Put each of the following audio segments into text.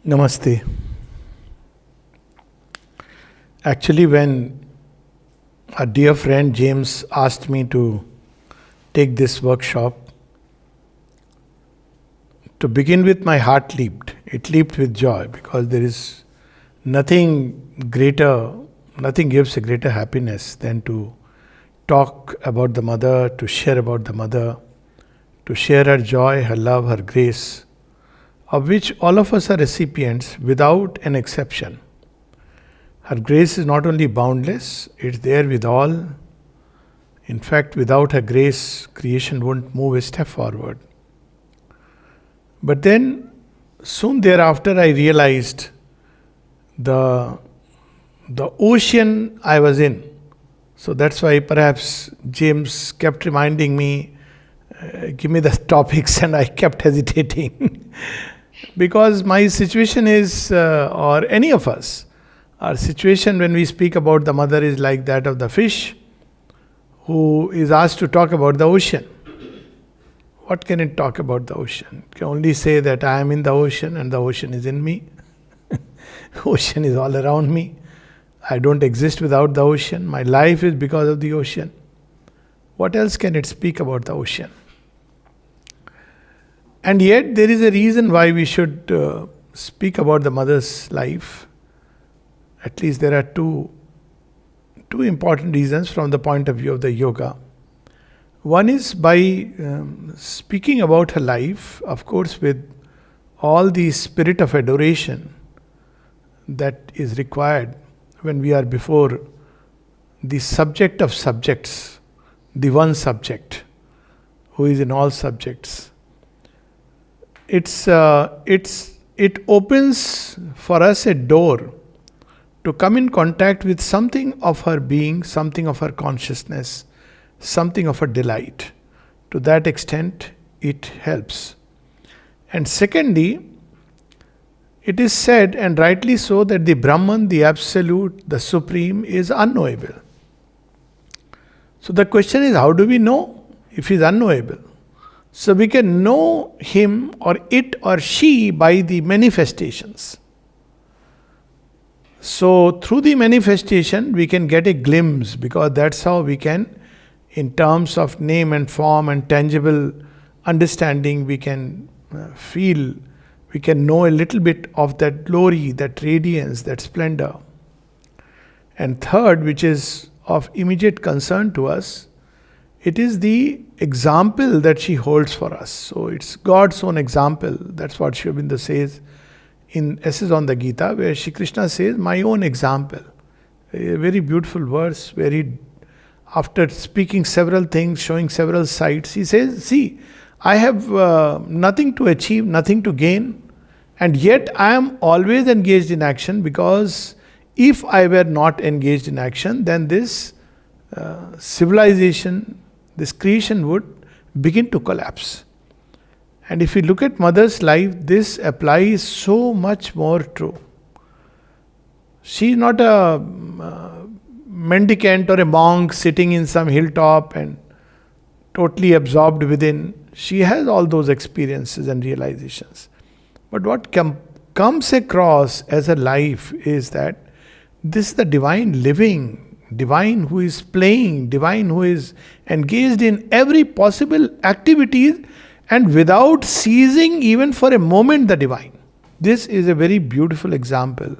Namaste. Actually, when a dear friend James asked me to take this workshop, to begin with, my heart leaped. It leaped with joy because there is nothing greater, nothing gives a greater happiness than to talk about the mother, to share about the mother, to share her joy, her love, her grace, of which all of us are recipients without an exception. Her grace is not only boundless, it's there with all. In fact, without her grace, creation won't move a step forward. But then, soon thereafter, I realized the ocean I was in. So that's why perhaps James kept reminding me, give me the topics, and I kept hesitating. Because my situation is, or any of us, our situation when we speak about the mother is like that of the fish who is asked to talk about the ocean. What can it talk about the ocean? It can only say that I am in the ocean and the ocean is in me. Ocean is all around me. I don't exist without the ocean. My life is because of the ocean. What else can it speak about the ocean? And yet there is a reason why we should speak about the mother's life. At least there are two important reasons from the point of view of the yoga. One is by speaking about her life, of course, with all the spirit of adoration that is required when we are before the subject of subjects, the one subject who is in all subjects. It opens for us a door to come in contact with something of her being, something of her consciousness, something of her delight. To that extent, it helps. And secondly, it is said, and rightly so, that the Brahman, the Absolute, the Supreme, is unknowable. So the question is, how do we know if he is unknowable? So we can know him or it or she by the manifestations. So through the manifestation, we can get a glimpse, because that's how we can, in terms of name and form and tangible understanding, we can feel, we can know a little bit of that glory, that radiance, that splendor. And third, which is of immediate concern to us, it is the example that she holds for us. So it's God's own example. That's what Sri Aurobindo says in Essays on the Gita, where Shri Krishna says, my own example. A very beautiful verse, where he, after speaking several things, showing several sights, he says, see, I have nothing to achieve, nothing to gain, and yet I am always engaged in action, because if I were not engaged in action, then this civilization, this creation would begin to collapse. And if we look at mother's life, this applies so much more true. She is not a mendicant or a monk sitting in some hilltop and totally absorbed within. She has all those experiences and realizations. But what comes across as a life is that this is the divine living, divine who is playing, divine who is engaged in every possible activity and without ceasing even for a moment the divine. This is a very beautiful example.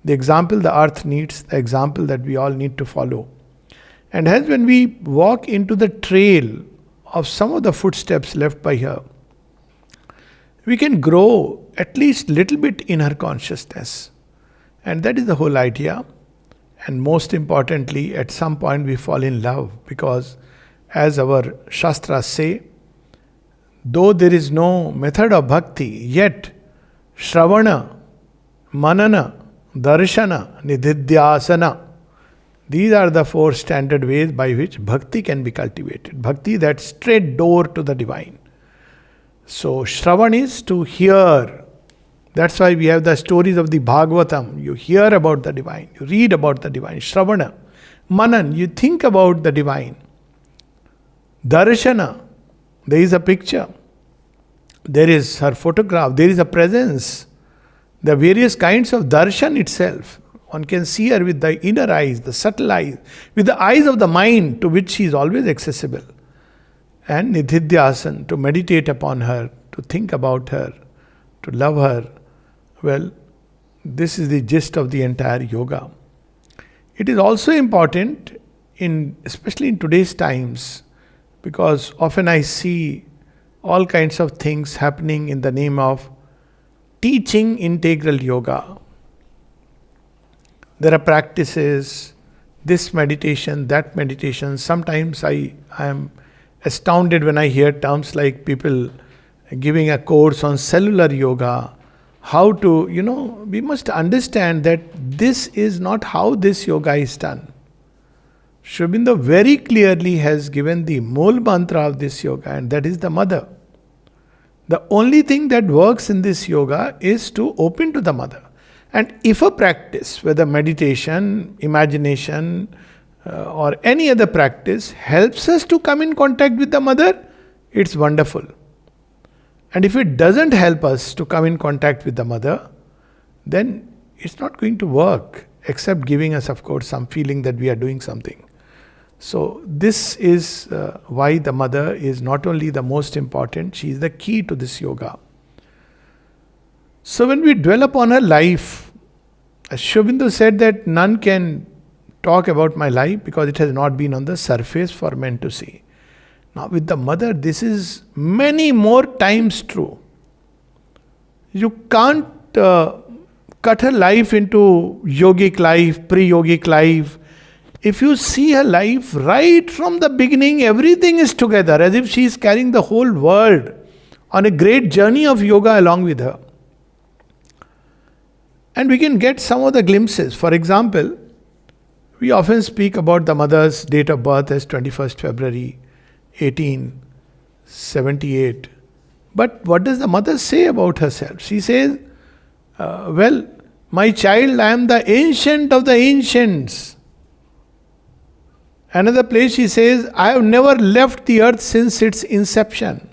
The example the earth needs, the example that we all need to follow. And hence when we walk into the trail of some of the footsteps left by her, we can grow at least little bit in her consciousness. And that is the whole idea. And most importantly, at some point we fall in love, because as our Shastras say, though there is no method of bhakti, yet Shravana, Manana, Darshana, Nididhyasana, these are the four standard ways by which bhakti can be cultivated. Bhakti, that straight door to the divine. So Shravan is to hear. That's why we have the stories of the Bhagavatam. You hear about the divine, you read about the divine. Shravana. Manan, you think about the divine. Darshana, there is a picture. There is her photograph, there is a presence. The various kinds of darshan itself. One can see her with the inner eyes, the subtle eyes, with the eyes of the mind to which she is always accessible. And nididhyasana, to meditate upon her, to think about her, to love her. Well, this is the gist of the entire yoga. It is also important, especially in today's times, because often I see all kinds of things happening in the name of teaching integral yoga. There are practices, this meditation, that meditation. Sometimes I am astounded when I hear terms like people giving a course on cellular yoga. How to, we must understand that this is not how this yoga is done. Sri Aurobindo very clearly has given the Mool mantra of this yoga, and that is the mother. The only thing that works in this yoga is to open to the mother. And if a practice, whether meditation, imagination, or any other practice, helps us to come in contact with the mother, it's wonderful. And if it doesn't help us to come in contact with the mother, then it's not going to work, except giving us, of course, some feeling that we are doing something. So this is why the mother is not only the most important, she is the key to this yoga. So when we dwell upon her life, as Sri Aurobindo said that none can talk about my life because it has not been on the surface for men to see. Now with the mother, this is many more times true. You can't cut her life into yogic life, pre-yogic life. If you see her life right from the beginning, everything is together, as if she is carrying the whole world on a great journey of yoga along with her. And we can get some of the glimpses. For example, we often speak about the mother's date of birth as 21st February 1878. But what does the mother say about herself? She says, well, my child, I am the ancient of the ancients. Another place she says, I have never left the earth since its inception.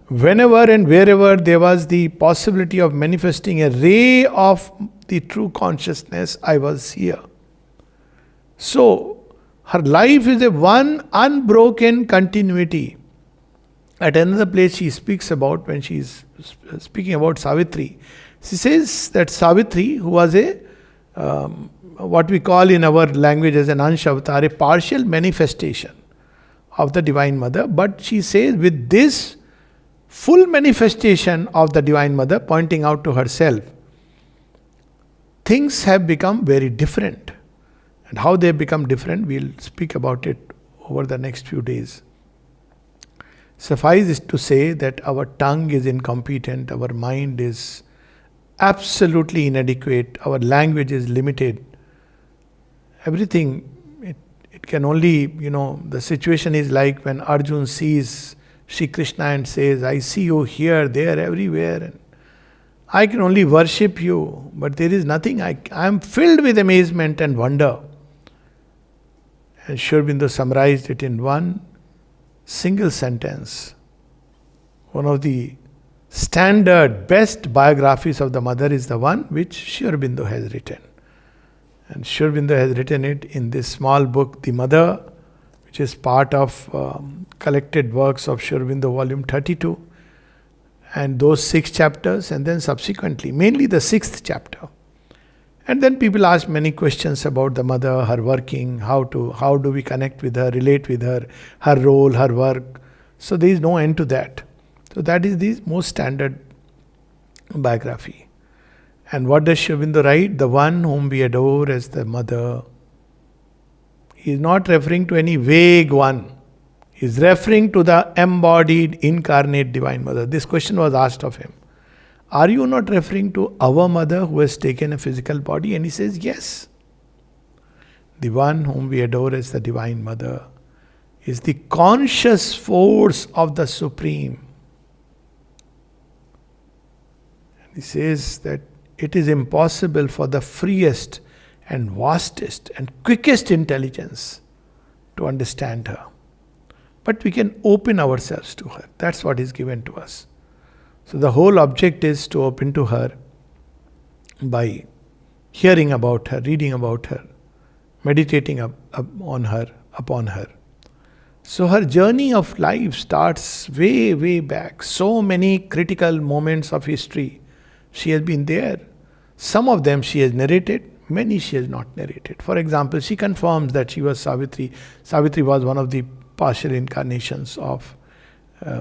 Whenever and wherever there was the possibility of manifesting a ray of the true consciousness, I was here. So, her life is a one unbroken continuity. At another place she speaks about, when she is speaking about Savitri, she says that Savitri, who was a what we call in our language as an Ansha avatar, a partial manifestation of the Divine Mother, but she says with this full manifestation of the Divine Mother, pointing out to herself, things have become very different. And how they have become different, we'll speak about it over the next few days. Suffice it to say that our tongue is incompetent, our mind is absolutely inadequate, our language is limited. Everything, it can only, the situation is like when Arjun sees Shri Krishna and says, I see you here, there, everywhere, and I can only worship you, but there is nothing, I am filled with amazement and wonder. And Sri Aurobindo summarized it in one single sentence. One of the standard, best biographies of the mother is the one which Sri Aurobindo has written. And Sri Aurobindo has written it in this small book, The Mother, which is part of collected works of Sri Aurobindo, volume 32. And those 6 chapters, and then subsequently, mainly the 6th chapter. And then people ask many questions about the mother, her working, how do we connect with her, relate with her, her role, her work. So there is no end to that. So that is the most standard biography. And what does Sri Aurobindo write? The one whom we adore as the mother. He is not referring to any vague one. He is referring to the embodied, incarnate Divine Mother. This question was asked of him. Are you not referring to our mother who has taken a physical body? And he says, yes. The one whom we adore as the Divine Mother is the conscious force of the Supreme. And he says that it is impossible for the freest and vastest and quickest intelligence to understand her. But we can open ourselves to her. That's what is given to us. So the whole object is to open to her by hearing about her, reading about her, meditating upon her. So her journey of life starts way, way back. So many critical moments of history she has been there. Some of them she has narrated, many she has not narrated. For example, she confirms that she was Savitri. Savitri was one of the partial incarnations of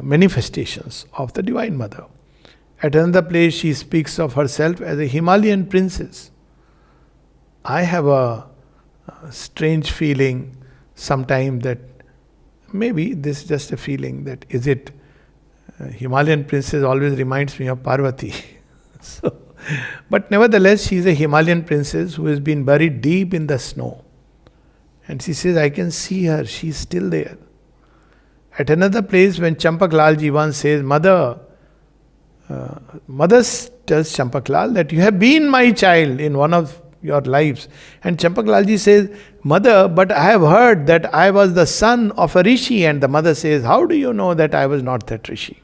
manifestations of the Divine Mother. At another place, she speaks of herself as a Himalayan princess. I have a strange feeling sometimes that maybe this is just a feeling that is it Himalayan princess always reminds me of Parvati. So, but nevertheless, she is a Himalayan princess who has been buried deep in the snow. And she says, I can see her, she is still there. At another place, when Champak Lalji once says, Mother tells Champak Lal that you have been my child in one of your lives. And Champak Lalji says, Mother, but I have heard that I was the son of a rishi. And the mother says, how do you know that I was not that rishi?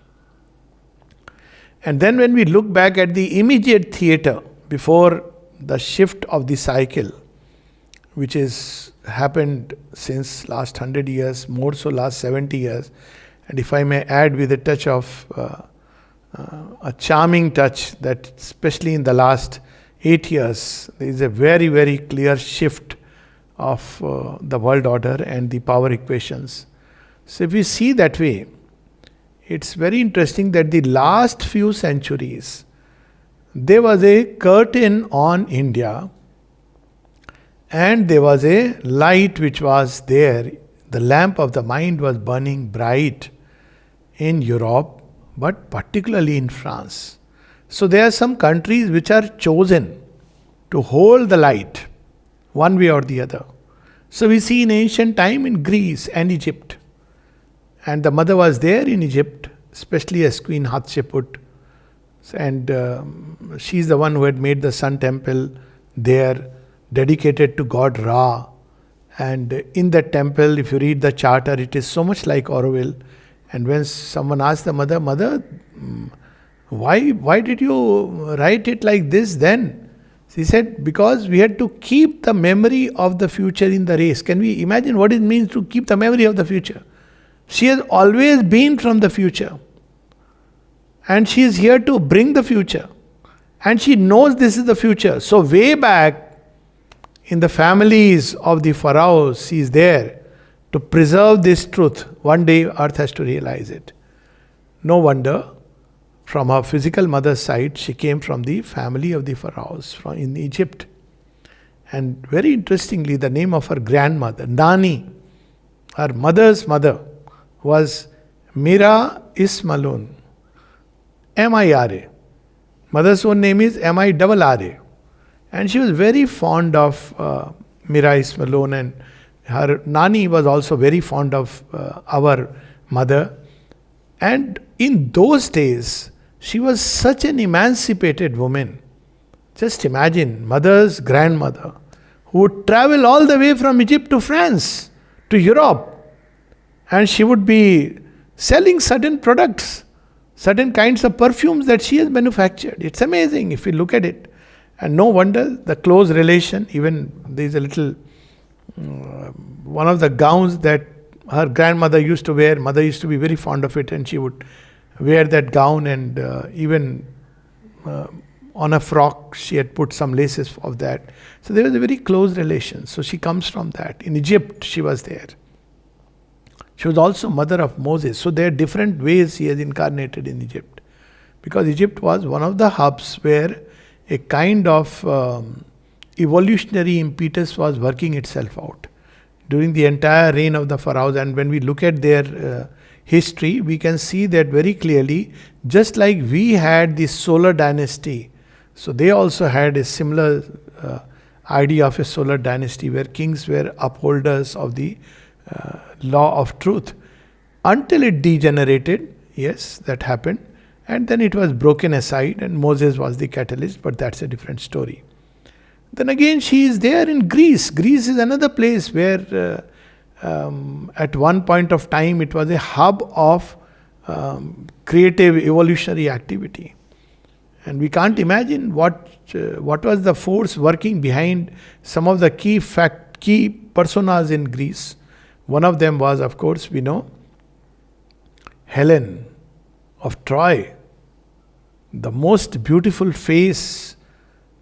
And then when we look back at the immediate theatre before the shift of the cycle, which has happened since last 100 years, more so last 70 years, and if I may add with a touch of a charming touch that especially in the last 8 years, there is a very, very clear shift of the world order and the power equations. So if we see that way, it's very interesting that the last few centuries, there was a curtain on India and there was a light which was there. The lamp of the mind was burning bright in Europe, but particularly in France. So there are some countries which are chosen to hold the light one way or the other. So we see in ancient time in Greece and Egypt. And the mother was there in Egypt, especially as Queen Hatshepsut. And she is the one who had made the sun temple there, dedicated to god Ra. And in that temple, if you read the charter, it is so much like Auroville. And when someone asked the mother, Mother, why did you write it like this then? She said, because we had to keep the memory of the future in the race. Can we imagine what it means to keep the memory of the future? She has always been from the future. And she is here to bring the future. And she knows this is the future. So way back in the families of the pharaohs, she is there to preserve this truth. One day earth has to realize it. No wonder, from her physical mother's side, she came from the family of the pharaohs in Egypt. And very interestingly, the name of her grandmother, Nani, her mother's mother, was Mira Ismalun, M-I-R-A. Mother's own name is M-I-R-R-A. And she was very fond of Mira Ismalun, and her Nani was also very fond of our mother. And in those days, she was such an emancipated woman. Just imagine, mother's grandmother, who would travel all the way from Egypt to France, to Europe. And she would be selling certain products, certain kinds of perfumes that she has manufactured. It's amazing if you look at it. And no wonder the close relation, even there is a little, one of the gowns that her grandmother used to wear, mother used to be very fond of it, and she would wear that gown, and even on a frock she had put some laces of that. So there was a very close relation. So she comes from that. In Egypt she was there. She was also mother of Moses. So there are different ways he has incarnated in Egypt. Because Egypt was one of the hubs where a kind of evolutionary impetus was working itself out during the entire reign of the pharaohs. And when we look at their history, we can see that very clearly, just like we had the solar dynasty, so they also had a similar idea of a solar dynasty where kings were upholders of the law of truth until it degenerated. Yes, that happened, and then it was broken aside, and Moses was the catalyst, but that's a different story. Then again, she is there in Greece. Greece is another place where at one point of time it was a hub of creative evolutionary activity. And we can't imagine what was the force working behind some of the key personas in Greece. One of them was, of course, we know, Helen of Troy, the most beautiful face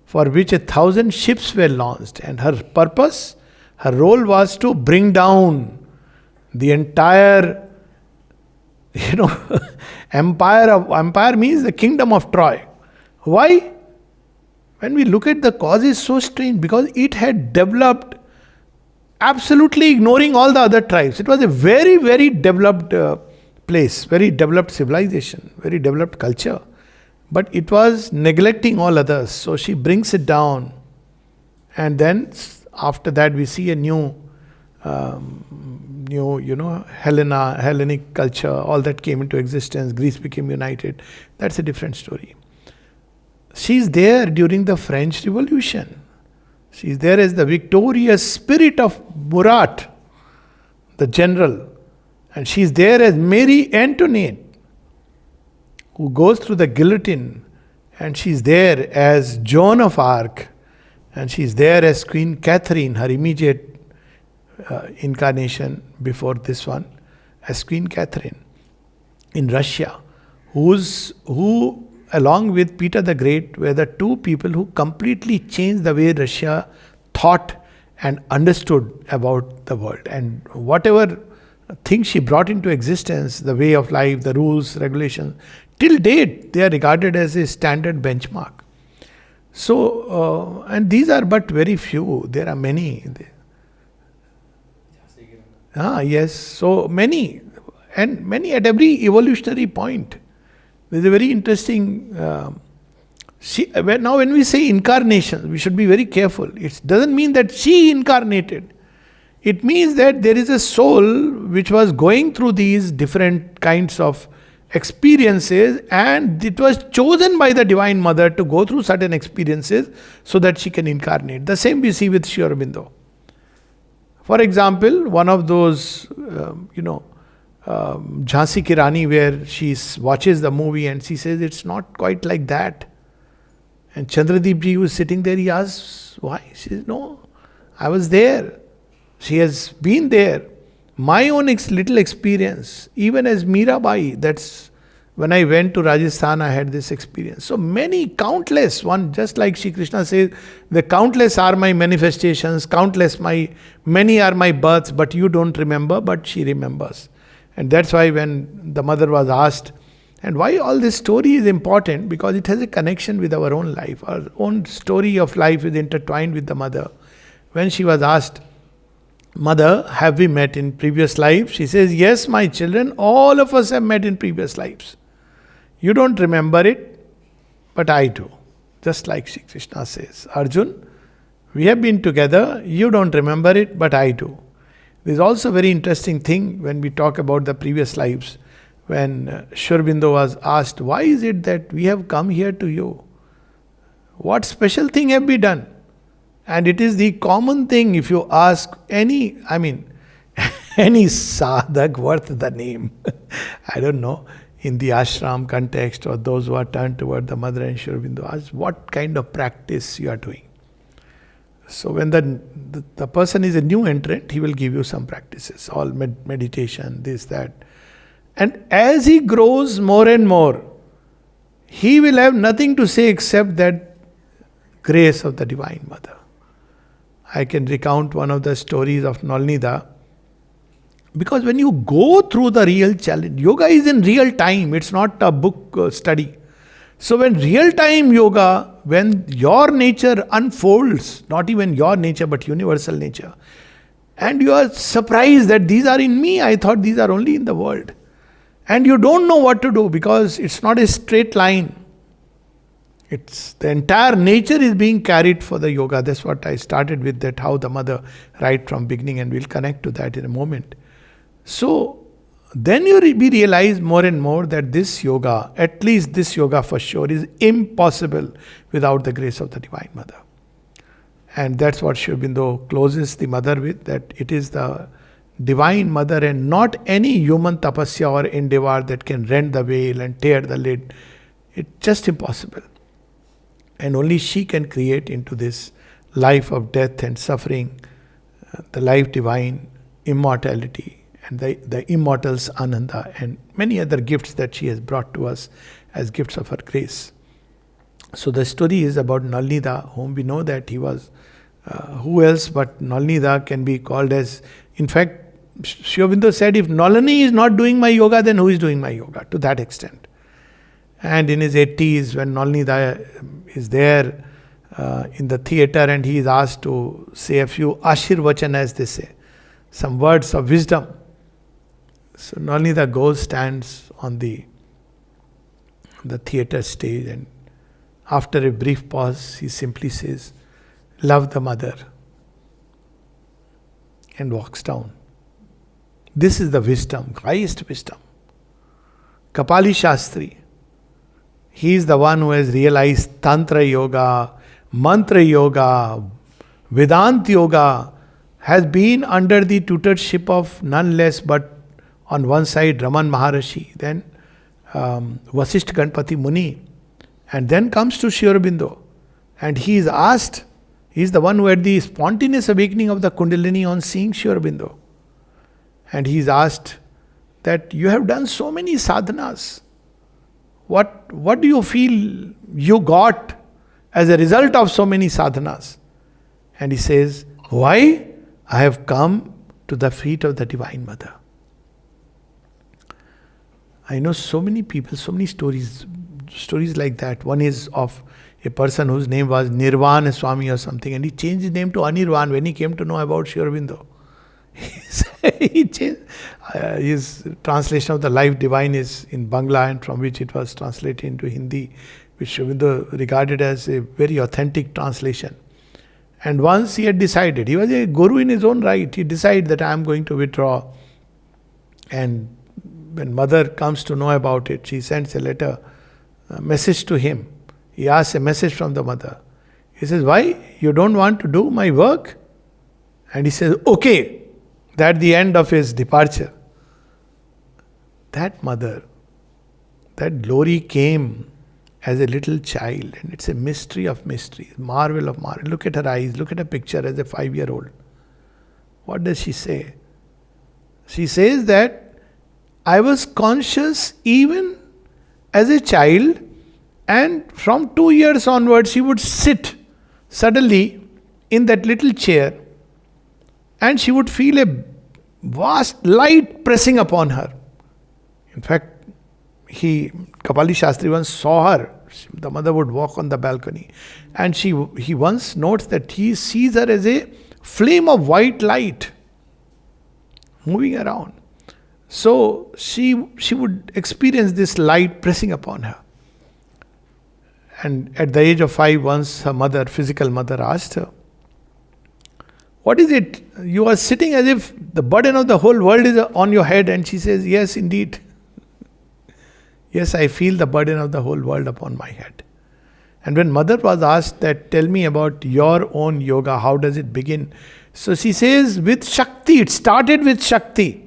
for which 1,000 ships were launched. And her purpose, her role was to bring down the entire, empire means the kingdom of Troy. Why? When we look at the cause, is so strange because it had developed absolutely ignoring all the other tribes. It was a very, very developed place, very developed civilization, very developed culture. But it was neglecting all others. So she brings it down. And then after that we see a new Hellenic culture, all that came into existence. Greece became united. That's a different story. She's there during the French Revolution. She's there as the victorious spirit of Murat, the general. And she's there as Mary Antoinette, who goes through the guillotine. And she's there as Joan of Arc. And she's there as Queen Catherine, her immediate incarnation before this one, as Queen Catherine in Russia, who along with Peter the Great were the two people who completely changed the way Russia thought and understood about the world. And whatever things she brought into existence, the way of life, the rules, regulations, till date they are regarded as a standard benchmark. So, and these are but very few. There are many. Yes, so many. And many at every evolutionary point. There's a very interesting... now when we say incarnation, we should be very careful. It doesn't mean that she incarnated. It means that there is a soul which was going through these different kinds of experiences, and it was chosen by the Divine Mother to go through certain experiences so that she can incarnate. The same we see with Sri Aurobindo. For example, one of those, Jhansi Ki Rani, where she watches the movie and she says, it's not quite like that. And Chandradeep ji was sitting there, he asks, why? She says, no, I was there. She has been there. My own little experience, even as Mirabai, that's when I went to Rajasthan, I had this experience. So many, countless, one, just like Shri Krishna says, the countless are my manifestations, many are my births, but you don't remember, but she remembers. And that's why when the mother was asked, and why all this story is important, because it has a connection with our own life. Our own story of life is intertwined with the mother. When she was asked, Mother, have we met in previous lives? She says, yes, my children, all of us have met in previous lives. You don't remember it, but I do. Just like Shri Krishna says, Arjun, we have been together, you don't remember it, but I do. There's also a very interesting thing when we talk about the previous lives. When Sri Aurobindo was asked, why is it that we have come here to you? What special thing have we done? And it is the common thing if you ask any sadhak worth the name, I don't know, in the ashram context or those who are turned toward the mother and Sri Aurobindo, ask what kind of practice you are doing. So when the person is a new entrant, he will give you some practices, all meditation, this, that. And as he grows more and more, he will have nothing to say except that grace of the Divine Mother. I can recount one of the stories of Nolnida. Because when you go through the real challenge, yoga is in real time, it's not a book study. So when real time yoga, when your nature unfolds, not even your nature but universal nature, and you are surprised that these are in me, I thought these are only in the world. And you don't know what to do because it's not a straight line. It's the entire nature is being carried for the yoga. That's what I started with, that how the mother right from beginning, and we'll connect to that in a moment. So then you realize more and more that this yoga, at least this yoga for sure, is impossible without the grace of the Divine Mother. And that's what Sri Aurobindo closes the mother with, that it is the Divine Mother and not any human tapasya or endeavor that can rend the veil and tear the lid. It's just impossible. And only she can create into this life of death and suffering, the life divine, immortality, and the immortals Ananda, and many other gifts that she has brought to us as gifts of her grace. So the story is about Nalnida, whom we know that he was, who else but Nalnida can be called as, in fact, Sri Aurobindo said, if Nalini is not doing my yoga, then who is doing my yoga? To that extent. And in his 80s, when Nalnida is there in the theater and he is asked to say a few Ashirvachan, as they say, some words of wisdom. So Nalnida goes, stands on the theater stage, and after a brief pause, he simply says, love the mother, and walks down. This is the wisdom, highest wisdom. Kapali Shastri, he is the one who has realized Tantra Yoga, Mantra Yoga, Vedanta Yoga, has been under the tutorship of none less but on one side Raman Maharishi, then Vasishtha Ganpati Muni, and then comes to Sri Aurobindo. And he is asked, he is the one who had the spontaneous awakening of the Kundalini on seeing Sri Aurobindo. And he is asked that you have done so many sadhanas. What do you feel you got as a result of so many sadhanas? And he says, why? I have come to the feet of the Divine Mother. I know so many people, so many stories like that. One is of a person whose name was Nirvana Swami or something, and he changed his name to Anirvan when he came to know about Sri Aurobindo. He changed, his translation of the Life Divine is in Bangla, and from which it was translated into Hindi, which Sri Aurobindo regarded as a very authentic translation. And once he had decided, he was a guru in his own right, he decided that I am going to withdraw. And when mother comes to know about it, she sends a letter, a message to him. He asks a message from the mother. He says, why? You don't want to do my work? And he says, okay. That's the end of his departure. That mother, that glory came as a little child, and it's a mystery of mysteries, marvel of marvel. Look at her eyes, look at her picture as a 5-year-old. What does she say? She says that I was conscious even as a child, and from 2 years onwards she would sit suddenly in that little chair, and she would feel a vast light pressing upon her. In fact, Kapali Shastri once saw her. The mother would walk on the balcony, and he once notes that he sees her as a flame of white light moving around. So she would experience this light pressing upon her. And at the age of 5, once her mother, physical mother, asked her, what is it? You are sitting as if the burden of the whole world is on your head. And she says, yes, indeed. Yes, I feel the burden of the whole world upon my head. And when mother was asked that, tell me about your own yoga, how does it begin? So she says, with Shakti, it started with Shakti.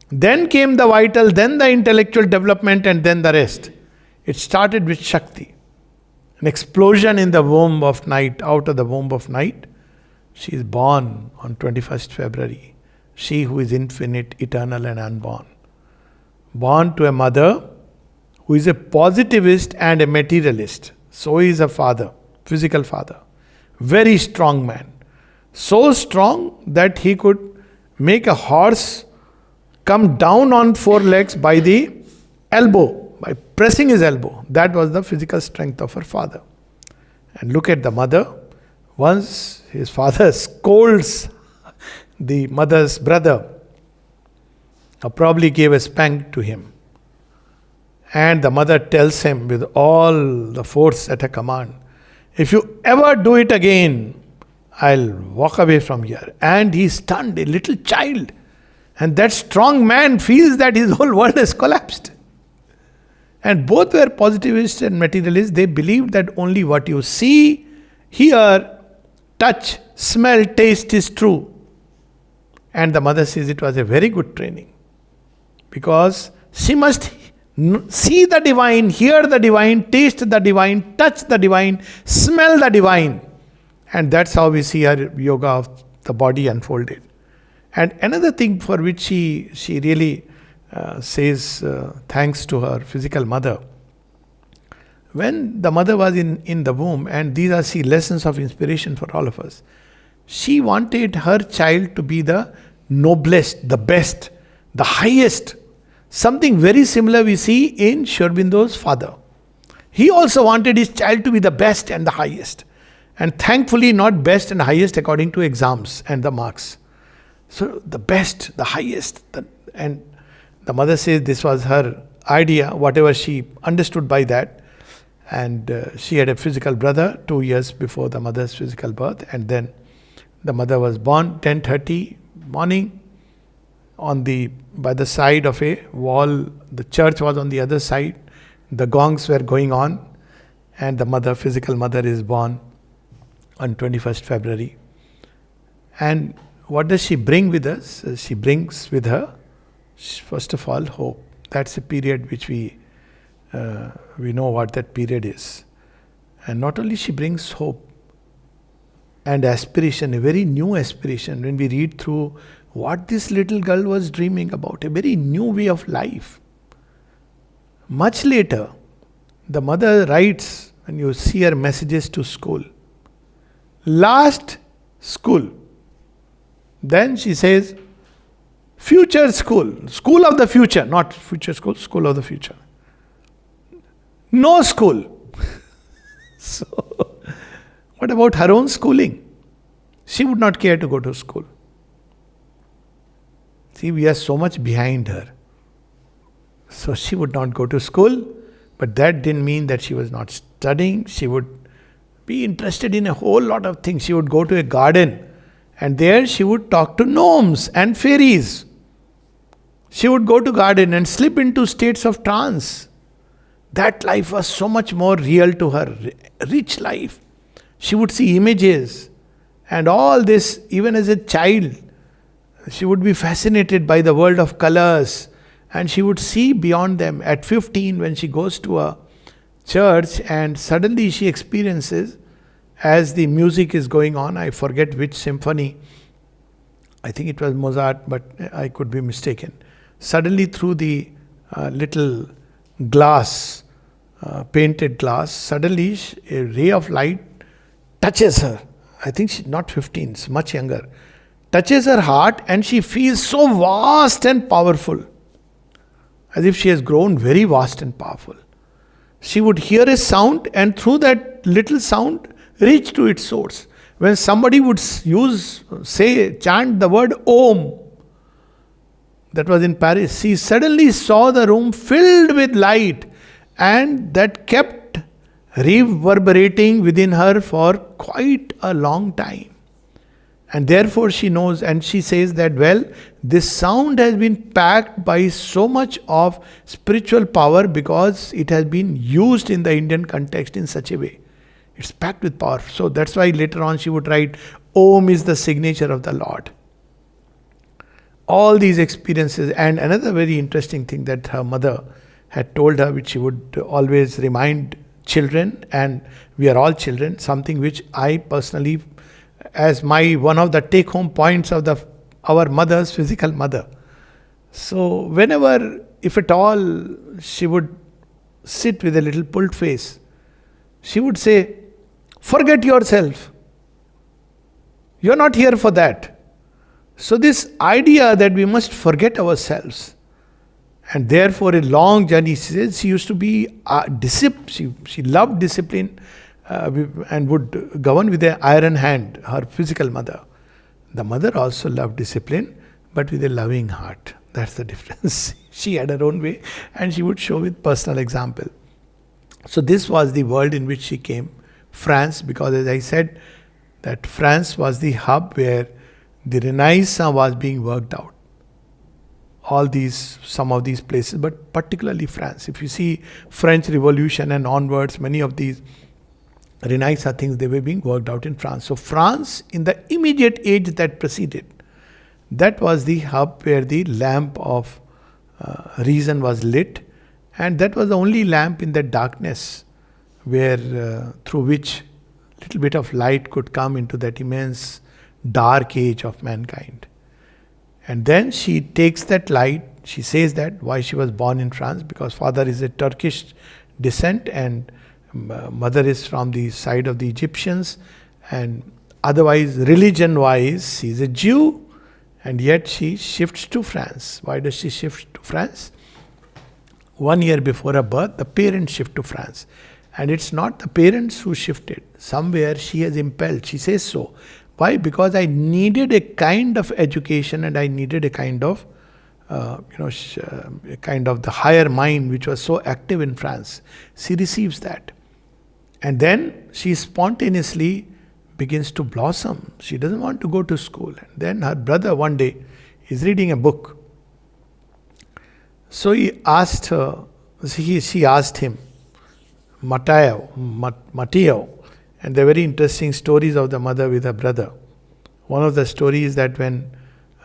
Then came the vital, then the intellectual development, and then the rest. It started with Shakti. An explosion in the womb of night, out of the womb of night. She is born on 21st February. She who is infinite, eternal and unborn. Born to a mother who is a positivist and a materialist. So is a father, physical father. Very strong man. So strong that he could make a horse come down on 4 legs by the elbow, by pressing his elbow. That was the physical strength of her father. And look at the mother. Once his father scolds the mother's brother, or probably gave a spank to him. And the mother tells him with all the force at her command, if you ever do it again, I'll walk away from here. And he's stunned, a little child. And that strong man feels that his whole world has collapsed. And both were positivists and materialists. They believed that only what you see, hear, touch, smell, taste is true. And the mother says it was a very good training. Because she must See the divine, hear the divine, taste the divine, touch the divine, smell the divine. And that's how we see her yoga of the body unfolded. And another thing for which she really says thanks to her physical mother. When the mother was in the womb, and these are lessons of inspiration for all of us, she wanted her child to be the noblest, the best, the highest. Something very similar we see in Sri Aurobindo's father. He also wanted his child to be the best and the highest. And thankfully not best and highest according to exams and the marks. So the best, the highest. And the mother says this was her idea, whatever she understood by that. And she had a physical brother 2 years before the mother's physical birth. And then the mother was born 10:30 morning by the side of a wall. The church was on the other side. The gongs were going on. And the physical mother is born on 21st February. And what does she bring with us? She brings with her, first of all, hope. That's a period which we know what that period is. And not only she brings hope and aspiration, a very new aspiration, when we read through what this little girl was dreaming about, a very new way of life. Much later, the mother writes, when you see her messages to school, last school. Then she says, future school, school of the future, not future school, school of the future. No school. So, what about her own schooling? She would not care to go to school. See, we are so much behind her. So she would not go to school, but that didn't mean that she was not studying. She would be interested in a whole lot of things. She would go to a garden, and there she would talk to gnomes and fairies. She would go to garden and slip into states of trance. That life was so much more real to her, rich life. She would see images and all this, even as a child. She would be fascinated by the world of colors, and she would see beyond them. At 15, when she goes to a church, and suddenly she experiences, as the music is going on, I forget which symphony, I think it was Mozart, but I could be mistaken. Suddenly through the little glass, painted glass, suddenly a ray of light touches her. I think she's not 15, she's much younger. Touches her heart, and she feels so vast and powerful, as if she has grown very vast and powerful. She would hear a sound, and through that little sound, reach to its source. When somebody would chant the word Om, that was in Paris, she suddenly saw the room filled with light, and that kept reverberating within her for quite a long time. And therefore she knows, and she says that, well, this sound has been packed by so much of spiritual power because it has been used in the Indian context in such a way. It's packed with power. So that's why later on she would write, Om is the signature of the Lord. All these experiences. And another very interesting thing that her mother had told her, which she would always remind children, and we are all children, something which I personally, as one of the take-home points of our mother's physical mother. So whenever, if at all, she would sit with a little pulled face, she would say, forget yourself. You're not here for that. So this idea that we must forget ourselves, and therefore a long journey, she says she used to be she loved discipline, and would govern with an iron hand, her physical mother. The mother also loved discipline, but with a loving heart. That's the difference. She had her own way, and she would show with personal example. So this was the world in which she came, France, because as I said, that France was the hub where the Renaissance was being worked out. Some of these places, but particularly France. If you see French Revolution and onwards, many of these Renaissance things, they were being worked out in France. So France, in the immediate age that preceded, that was the hub where the lamp of reason was lit, And that was the only lamp in that darkness where through which little bit of light could come into that immense dark age of mankind. And then she takes that light. She says that why she was born in France, because father is a Turkish descent and mother is from the side of the Egyptians, and otherwise religion wise she is a Jew, and yet she shifts to France. Why does she shift to France? 1 year before her birth, the parents shift to France. And it's not the parents who shifted. Somewhere she has impelled. She says so. Why? Because I needed a kind of education, and I needed a kind of, a kind of the higher mind which was so active in France. She receives that. And then she spontaneously begins to blossom. She doesn't want to go to school. And then her brother one day is reading a book. So he asked her, she asked him, Matteo, and they're very interesting stories of the mother with her brother. One of the stories is that when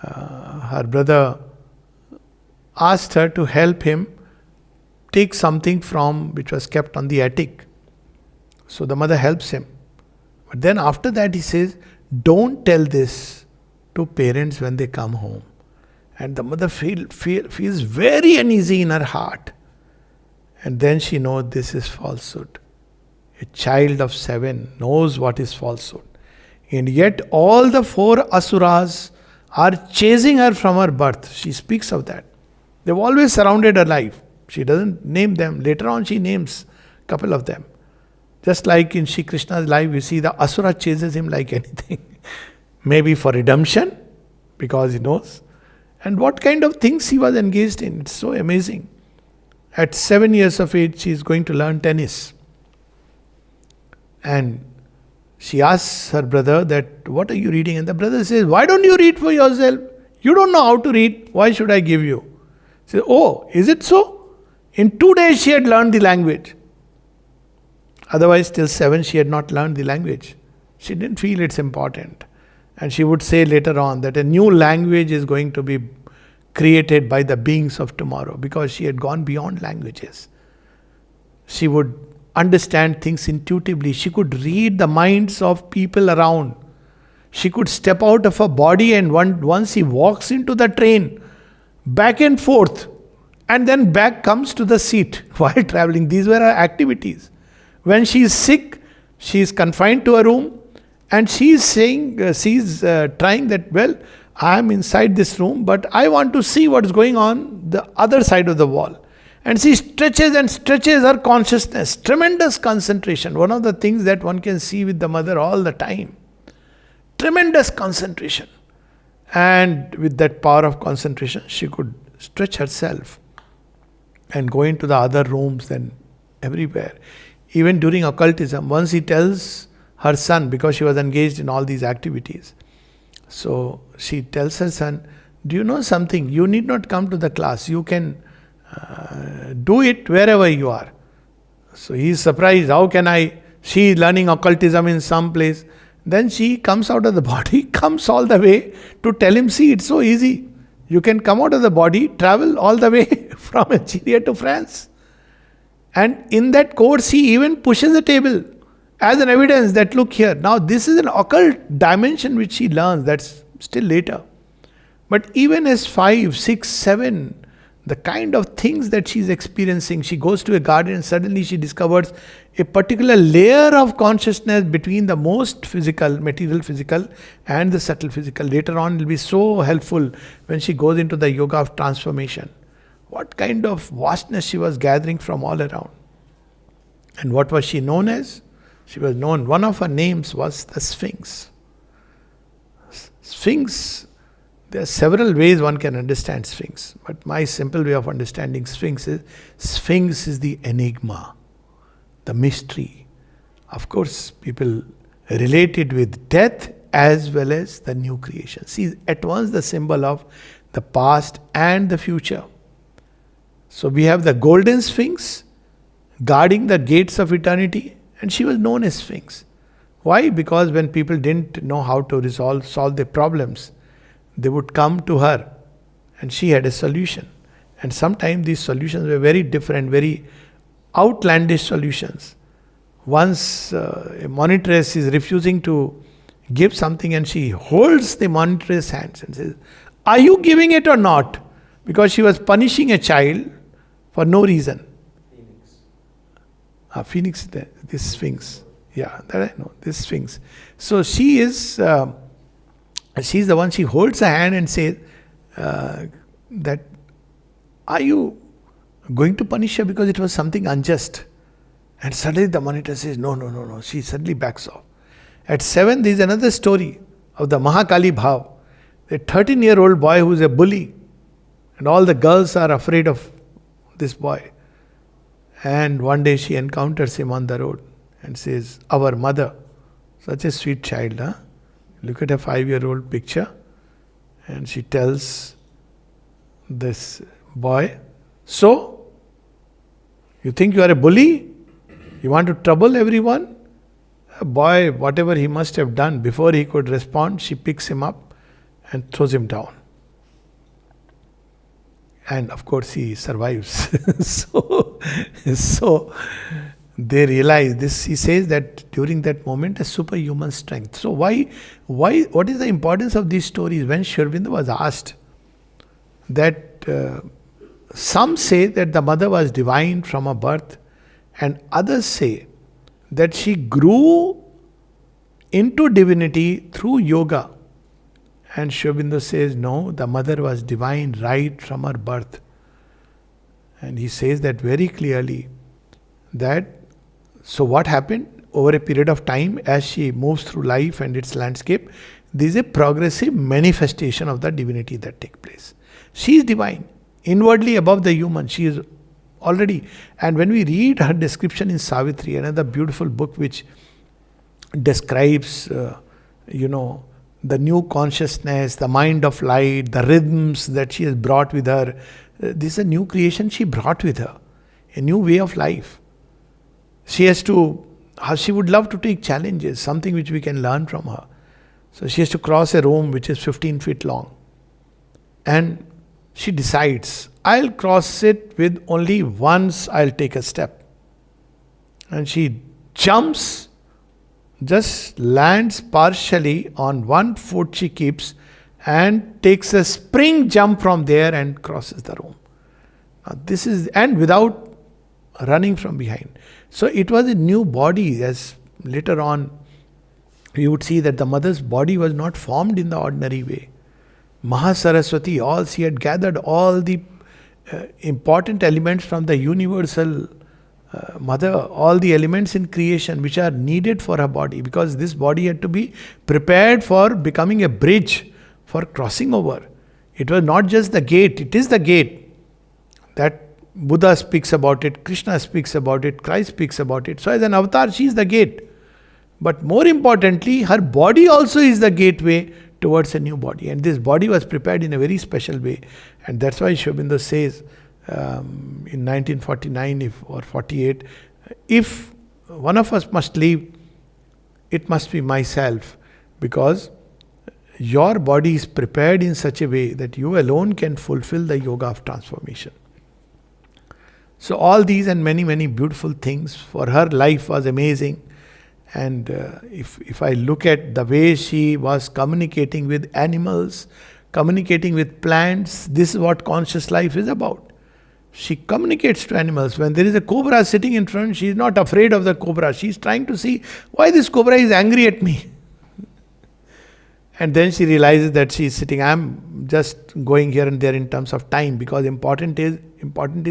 her brother asked her to help him take something from which was kept on the attic. So the mother helps him. But then after that he says, don't tell this to parents when they come home. And the mother feels very uneasy in her heart. And then she knows this is falsehood. A child of 7 knows what is falsehood. And yet all the 4 asuras are chasing her from her birth. She speaks of that. They've always surrounded her life. She doesn't name them. Later on she names a couple of them. Just like in Shri Krishna's life, we see the asura chases him like anything. Maybe for redemption, because he knows. And what kind of things he was engaged in. It's so amazing. At 7 years of age, she is going to learn tennis. And she asks her brother that, what are you reading? And the brother says, why don't you read for yourself? You don't know how to read. Why should I give you? She says, oh, is it so? In 2 days she had learned the language. Otherwise, till 7 she had not learned the language. She didn't feel it's important. And she would say later on that a new language is going to be created by the beings of tomorrow, because she had gone beyond languages. She would understand things intuitively. She could read the minds of people around. She could step out of her body, and once he walks into the train, back and forth, and then back comes to the seat while traveling. These were her activities. When she is sick, she is confined to a room. And she is saying, she's trying that, well, I am inside this room, but I want to see what is going on the other side of the wall. And she stretches and stretches her consciousness. Tremendous concentration. One of the things that one can see with the mother all the time. Tremendous concentration. And with that power of concentration, she could stretch herself and go into the other rooms and everywhere. Even during occultism, once he tells her son, because she was engaged in all these activities. So she tells her son, do you know something? You need not come to the class. You can do it wherever you are. So he is surprised. How can I? She is learning occultism in some place. Then she comes out of the body, comes all the way to tell him, see, it's so easy. You can come out of the body, travel all the way from Algeria to France. And in that course, he even pushes a table as an evidence that, look here, now this is an occult dimension which she learns, that's still later. But even as 5, 6, 7, the kind of things that she's experiencing, she goes to a garden and suddenly she discovers a particular layer of consciousness between the most physical, material physical, and the subtle physical. Later on it will be so helpful when she goes into the yoga of transformation. What kind of vastness she was gathering from all around. And what was she known as? She was known, one of her names was the Sphinx. Sphinx, there are several ways one can understand Sphinx. But my simple way of understanding Sphinx is the enigma, the mystery. Of course, people relate it with death as well as the new creation. She is at once the symbol of the past and the future. So we have the golden Sphinx guarding the gates of eternity. And she was known as Sphinx. Why? Because when people didn't know how to solve their problems, they would come to her and she had a solution. And sometimes these solutions were very different, very outlandish solutions. Once a monitress is refusing to give something and she holds the monitress' hands and says, "Are you giving it or not?" Because she was punishing a child for no reason. Phoenix, this Sphinx. Yeah, that I know, this Sphinx. So she is, she's the one, she holds her hand and says that, "Are you going to punish her because it was something unjust?" And suddenly the monitor says, no. She suddenly backs off. At 7, there is another story of the Mahakali Bhav. A 13-year-old boy who is a bully. And all the girls are afraid of this boy. And one day she encounters him on the road and says, "Our mother." Such a sweet child, huh? Look at a 5-year-old picture. And she tells this boy, "So, you think you are a bully? You want to trouble everyone?" A boy, whatever he must have done, before he could respond, she picks him up and throws him down. And of course he survives. so they realize this. He says that during that moment, a superhuman strength. So what is the importance of these stories? When Sri Aurobindo was asked that some say that the mother was divine from her birth, and others say that she grew into divinity through yoga. And Sri Aurobindo says, no, the mother was divine right from her birth. And he says that very clearly, that so what happened over a period of time as she moves through life and its landscape, there is a progressive manifestation of the divinity that takes place. She is divine, inwardly above the human. She is already, and when we read her description in Savitri, another beautiful book which describes, the new consciousness, the mind of light, the rhythms that she has brought with her. This is a new creation she brought with her, a new way of life. She would love to take challenges, something which we can learn from her. So she has to cross a room which is 15 feet long. And she decides, I'll cross it with only once I'll take a step. And she jumps, just lands partially on one foot she keeps, and takes a spring jump from there and crosses the room. Now this is, and without running from behind. So it was a new body, as later on we would see that the mother's body was not formed in the ordinary way. Mahasaraswati, she had gathered all the important elements from the universal mother, all the elements in creation which are needed for her body, because this body had to be prepared for becoming a bridge for crossing over. It was not just the gate, it is the gate. That Buddha speaks about it, Krishna speaks about it, Christ speaks about it. So as an avatar, she is the gate. But more importantly, her body also is the gateway towards a new body. And this body was prepared in a very special way. And that's why Sri Aurobindo says in 1949 or 48, if one of us must leave, it must be myself, because your body is prepared in such a way that you alone can fulfill the yoga of transformation. So all these and many, many beautiful things for her life was amazing. And if I look at the way she was communicating with animals, communicating with plants, this is what conscious life is about. She communicates to animals. When there is a cobra sitting in front, she is not afraid of the cobra. She is trying to see why this cobra is angry at me. And then she realizes that she is sitting, I am just going here and there in terms of time, because important is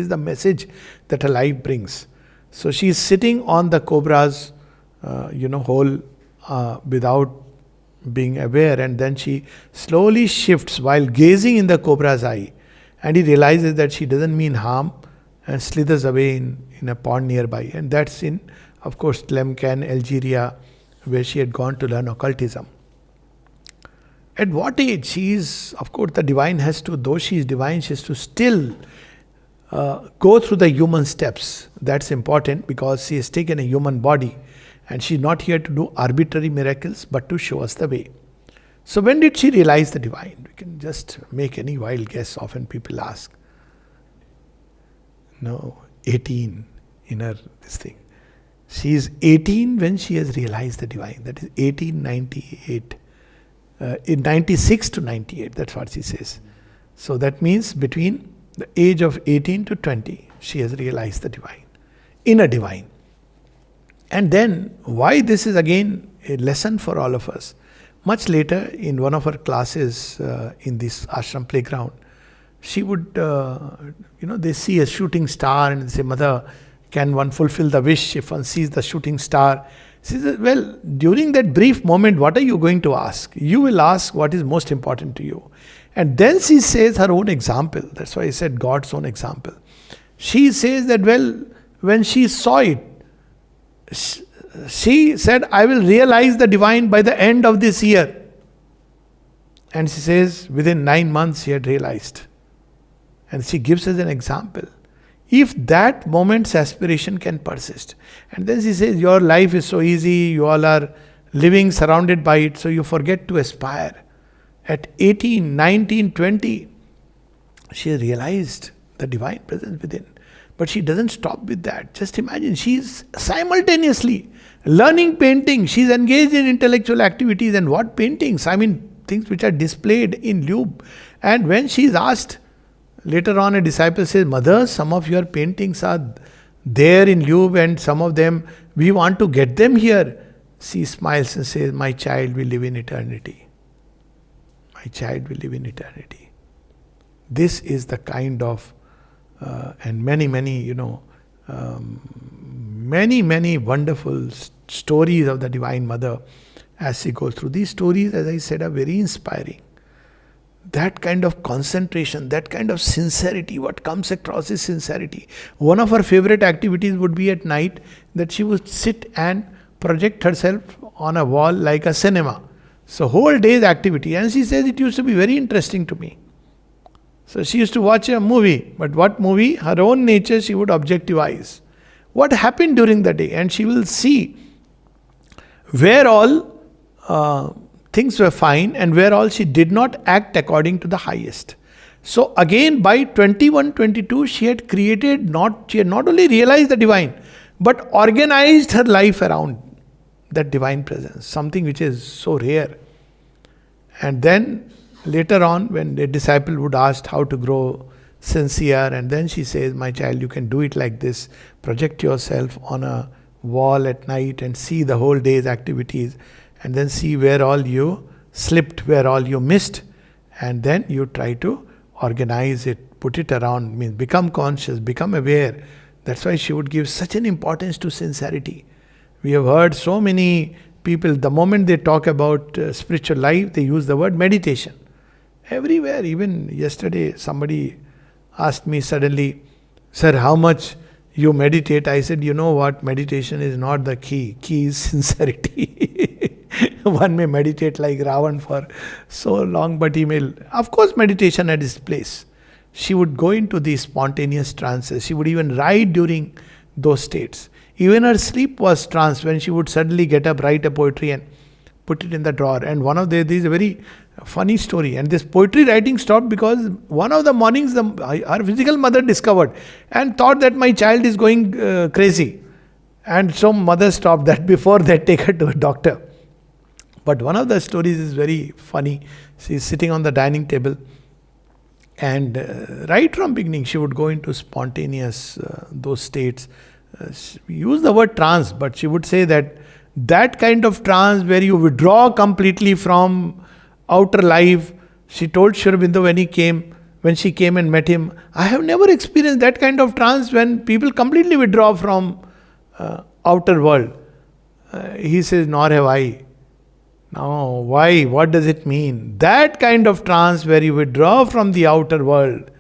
the message that her life brings. So she is sitting on the cobra's hole without being aware, and then she slowly shifts while gazing in the cobra's eye, and he realizes that she doesn't mean harm and slithers away in a pond nearby. And that's in, of course, Tlemcen, Algeria, where she had gone to learn occultism. At what age? She is, of course, the divine has to, though she is divine, she has to still go through the human steps. That's important, because she has taken a human body. And she is not here to do arbitrary miracles, but to show us the way. So when did she realize the divine? We can just make any wild guess. Often people ask. No, 18 in her this thing. She is 18 when she has realized the divine. That is 1898. In 96 to 98, that's what she says. So that means between the age of 18 to 20, she has realized the divine, inner divine. And then, why this is again a lesson for all of us. Much later, in one of her classes in this ashram playground, she would, they see a shooting star and they say, Mother, can one fulfill the wish if one sees the shooting star? She says, well, during that brief moment, what are you going to ask? You will ask what is most important to you. And then she says her own example. That's why I said God's own example. She says that, well, when she saw it, she said, I will realize the divine by the end of this year. And she says, within 9 months, she had realized. And she gives us an example. If that moment's aspiration can persist. And then she says, your life is so easy, you all are living surrounded by it, so you forget to aspire. At 18, 19, 20, she realized the divine presence within. But she doesn't stop with that. Just imagine, she's simultaneously learning painting, she's engaged in intellectual activities. And what paintings? I mean, things which are displayed in Lube. And when she's asked, later on a disciple says, Mother, some of your paintings are there in Lube and some of them, we want to get them here. She smiles and says, my child will live in eternity. My child will live in eternity. This is the kind of, and many, many wonderful stories of the Divine Mother as she goes through. These stories, as I said, are very inspiring. That kind of concentration, that kind of sincerity, what comes across is sincerity. One of her favorite activities would be at night that she would sit and project herself on a wall like a cinema. So whole day's activity. And she says it used to be very interesting to me. So she used to watch a movie. But what movie? Her own nature she would objectivize. What happened during the day? And she will see where all things were fine and where all she did not act according to the highest. So again, by 21, 22, she had not only realized the divine, but organized her life around that divine presence, something which is so rare. And then later on, when the disciple would ask how to grow sincere, and then she says, my child, you can do it like this. Project yourself on a wall at night and see the whole day's activities. And then see where all you slipped, where all you missed. And then you try to organize it, put it around, means become conscious, become aware. That's why she would give such an importance to sincerity. We have heard so many people, the moment they talk about spiritual life, they use the word meditation. Everywhere, even yesterday, somebody asked me suddenly, Sir, how much you meditate? I said, you know what, meditation is not the key. Key is sincerity. One may meditate like Ravan for so long, but he may... Of course, meditation had its place. She would go into these spontaneous trances. She would even ride during those states. Even her sleep was trance when she would suddenly get up, write a poetry and put it in the drawer. And one of these is a very funny story. And this poetry writing stopped because one of the mornings her physical mother discovered and thought that my child is going crazy. And so mother stopped that before they take her to a doctor. But one of the stories is very funny. She is sitting on the dining table and right from beginning she would go into spontaneous those states. Use the word trance, but she would say that kind of trance where you withdraw completely from outer life. She told Sri Aurobindo when she came and met him, I have never experienced that kind of trance when people completely withdraw from outer world. He says, nor have I. Now, why? What does it mean? That kind of trance where you withdraw from the outer world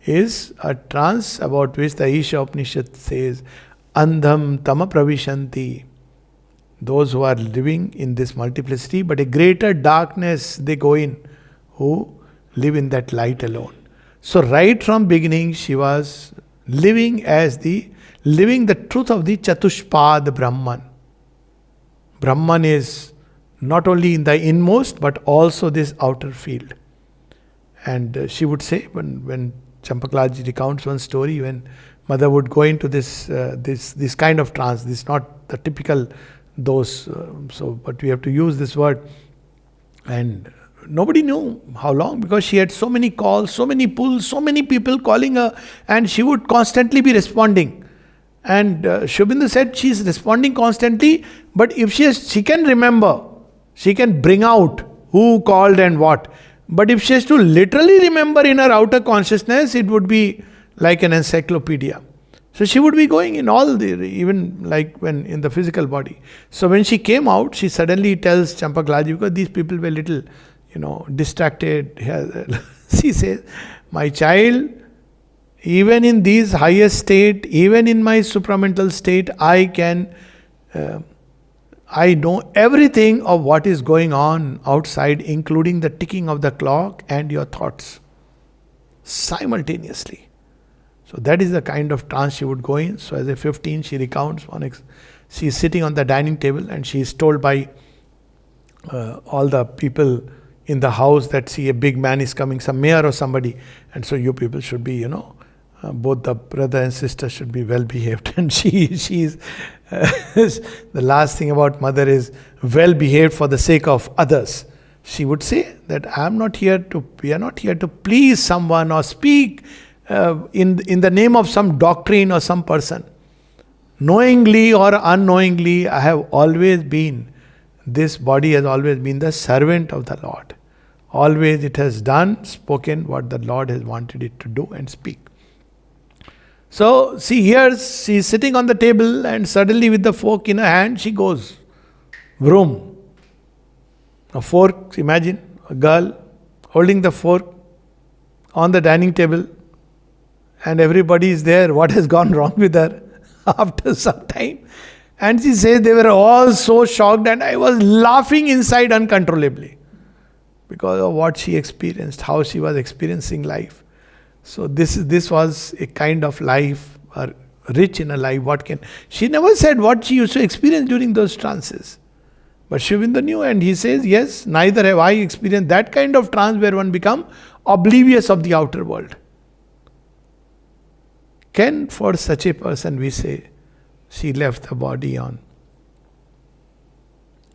is a trance about which the Isha Upanishad says, Andham Tama Pravishanti. Those who are living in this multiplicity, but a greater darkness they go in, who live in that light alone. So right from beginning, she was living the truth of the Chatushpad Brahman. Brahman is not only in the inmost, but also this outer field. And she would say, when Champaklaji recounts one story when mother would go into this kind of trance. This is not the typical those, but we have to use this word. And nobody knew how long, because she had so many calls, so many pulls, so many people calling her, and she would constantly be responding. And Shubindu said she is responding constantly, but if she can remember, she can bring out who called and what. But if she has to literally remember in her outer consciousness, it would be like an encyclopedia. So she would be going in all even like when in the physical body. So when she came out, she suddenly tells Champaklaji, because these people were little, distracted. She says, my child, even in this highest state, even in my supramental state, I know everything of what is going on outside, including the ticking of the clock and your thoughts simultaneously. So that is the kind of trance she would go in. So as a 15, she recounts she is sitting on the dining table and she is told by all the people in the house that, see, a big man is coming, some mayor or somebody, and so you people should be, both the brother and sister should be well behaved. And she is the last thing about mother is well behaved for the sake of others. She would say that we are not here to please someone or speak in the name of some doctrine or some person. Knowingly or unknowingly, this body has always been the servant of the Lord. Always it has spoken what the Lord has wanted it to do and speak. So, see here, she is sitting on the table and suddenly with the fork in her hand, she goes, vroom. A fork, imagine, a girl holding the fork on the dining table, and everybody is there. What has gone wrong with her after some time? And she says they were all so shocked, and I was laughing inside uncontrollably because of what she experienced, how she was experiencing life. So this was a kind of life, rich in a life. She never said what she used to experience during those trances. But Shubindu knew, and he says, yes, neither have I experienced that kind of trance where one become oblivious of the outer world. Can for such a person we say, she left the body on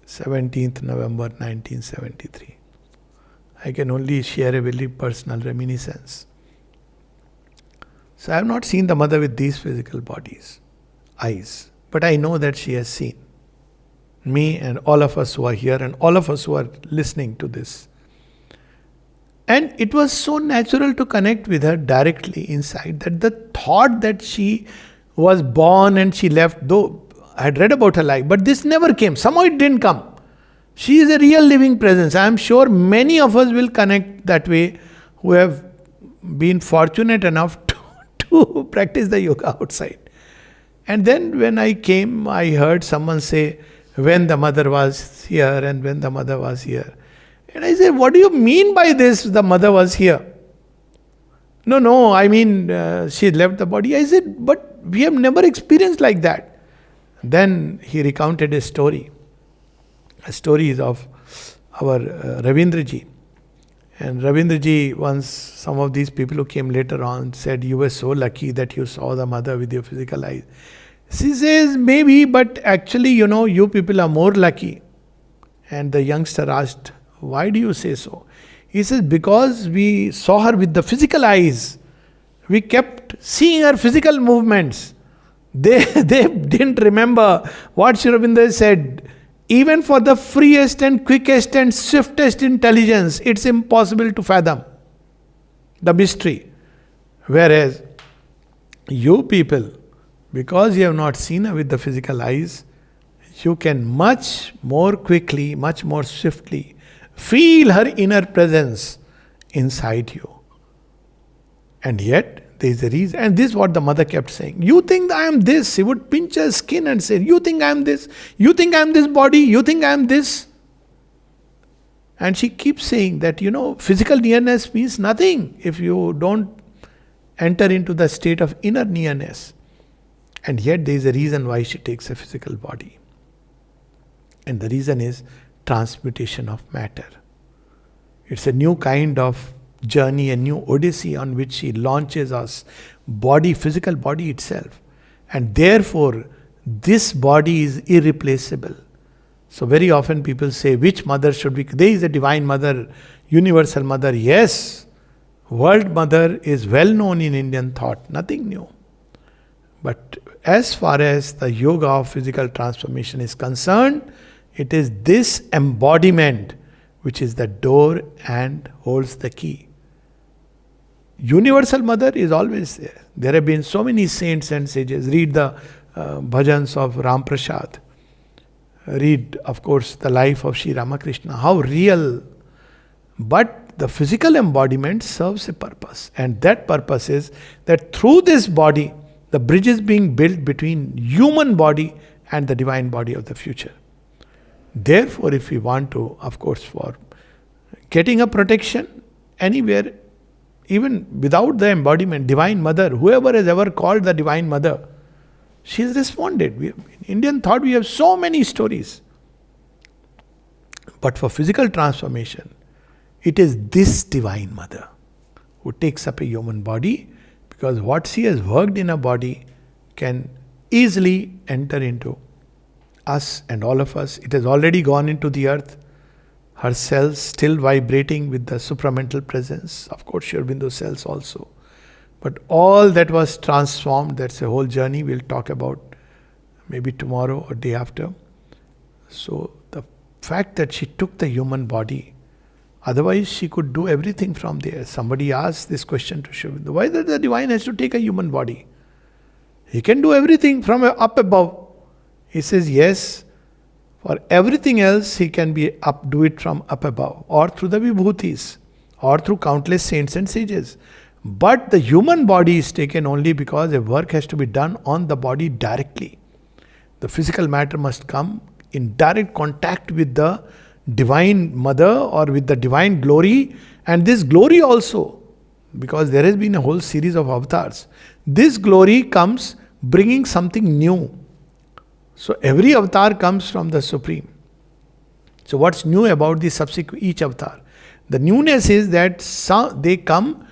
17th November 1973. I can only share a very personal reminiscence. So I have not seen the mother with these physical eyes, but I know that she has seen me and all of us who are here and all of us who are listening to this. And it was so natural to connect with her directly inside that the thought that she was born and she left, though I had read about her life, but this never came. Somehow it didn't come. She is a real living presence. I am sure many of us will connect that way who have been fortunate enough to practice the yoga outside. And then when I came, I heard someone say, when the mother was here and when the mother was here. And I said, what do you mean by this, the mother was here? No, I mean, she left the body. I said, but we have never experienced like that. Then he recounted a story. A story is of our Ravindraji. And Ravindraji, once some of these people who came later on said, you were so lucky that you saw the mother with your physical eyes. She says, maybe, but actually, you people are more lucky. And the youngster asked, why do you say so? He says, because we saw her with the physical eyes. We kept seeing her physical movements. They didn't remember what Sri Aurobindo said. Even for the freest and quickest and swiftest intelligence, it's impossible to fathom the mystery. Whereas you people, because you have not seen her with the physical eyes, you can much more quickly, much more swiftly feel her inner presence inside you. And yet, there is a reason. And this is what the mother kept saying. You think I am this. She would pinch her skin and say, you think I am this. You think I am this body. You think I am this. And she keeps saying that, physical nearness means nothing if you don't enter into the state of inner nearness. And yet there is a reason why she takes a physical body. And the reason is transmutation of matter. It's a new kind of journey, a new odyssey on which she launches us, body, physical body itself. And therefore, this body is irreplaceable. So very often people say, which mother should we? There is a divine mother, universal mother. Yes, world mother is well known in Indian thought, nothing new. But as far as the yoga of physical transformation is concerned, it is this embodiment which is the door and holds the key. Universal mother is always there. There have been so many saints and sages. Read the bhajans of Ram Prasad. Read, of course, the life of Sri Ramakrishna. How real. But the physical embodiment serves a purpose. And that purpose is that through this body, the bridge is being built between human body and the divine body of the future. Therefore, if we want to, of course, for getting a protection anywhere, even without the embodiment, Divine Mother, whoever has ever called the Divine Mother, she has responded. In Indian thought, we have so many stories. But for physical transformation, it is this Divine Mother who takes up a human body, because what she has worked in a body can easily enter into us and all of us. It has already gone into the earth. Her cells still vibrating with the supramental presence. Of course, Sri Aurobindo cells also. But all that was transformed, that's a whole journey we'll talk about maybe tomorrow or day after. So the fact that she took the human body, otherwise she could do everything from there. Somebody asked this question to Sri Aurobindo, why does the divine has to take a human body? He can do everything from up above. He says yes, for everything else he can do it from up above, or through the vibhutis, or through countless saints and sages. But the human body is taken only because a work has to be done on the body directly. The physical matter must come in direct contact with the Divine Mother or with the divine glory, and this glory also, because there has been a whole series of avatars. This glory comes bringing something new. So every avatar comes from the Supreme. So what's new about the subsequent each avatar? The newness is that they come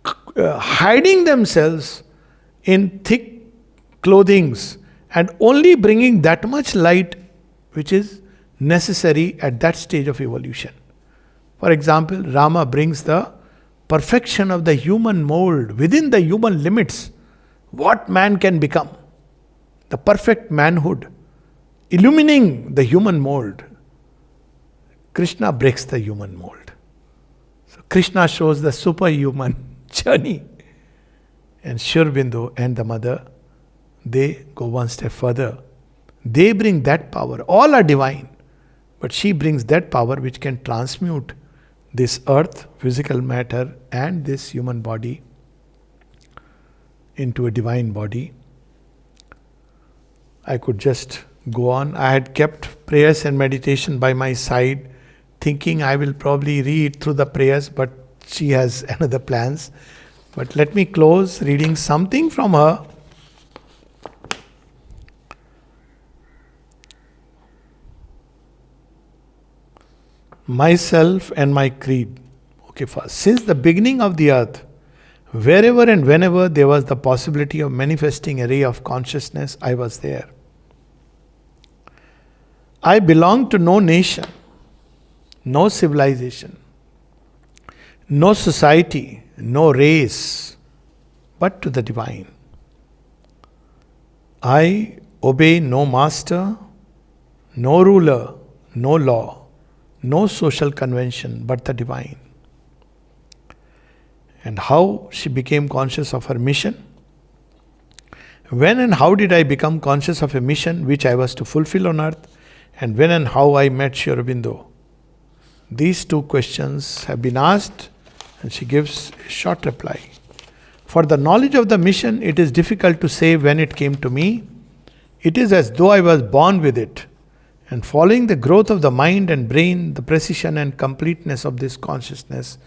hiding themselves in thick clothings and only bringing that much light which is necessary at that stage of evolution. For example, Rama brings the perfection of the human mold within the human limits. What man can become? The perfect manhood, illumining the human mold. Krishna breaks the human mold. So Krishna shows the superhuman journey. And Sri Aurobindo and the mother, they go one step further. They bring that power. All are divine. But she brings that power which can transmute this earth, physical matter, and this human body into a divine body. I could just go on. I had kept prayers and meditation by my side, thinking I will probably read through the prayers, but she has another plans. But let me close reading something from her. Myself and my creed. Okay, first. Since the beginning of the earth, wherever and whenever there was the possibility of manifesting a ray of consciousness, I was there. I belong to no nation, no civilization, no society, no race, but to the divine. I obey no master, no ruler, no law, no social convention, but the divine. And how she became conscious of her mission? When and how did I become conscious of a mission which I was to fulfill on earth? And when and how I met Sri Aurobindo? These two questions have been asked, and she gives a short reply. For the knowledge of the mission, it is difficult to say when it came to me. It is as though I was born with it. And following the growth of the mind and brain, the precision and completeness of this consciousness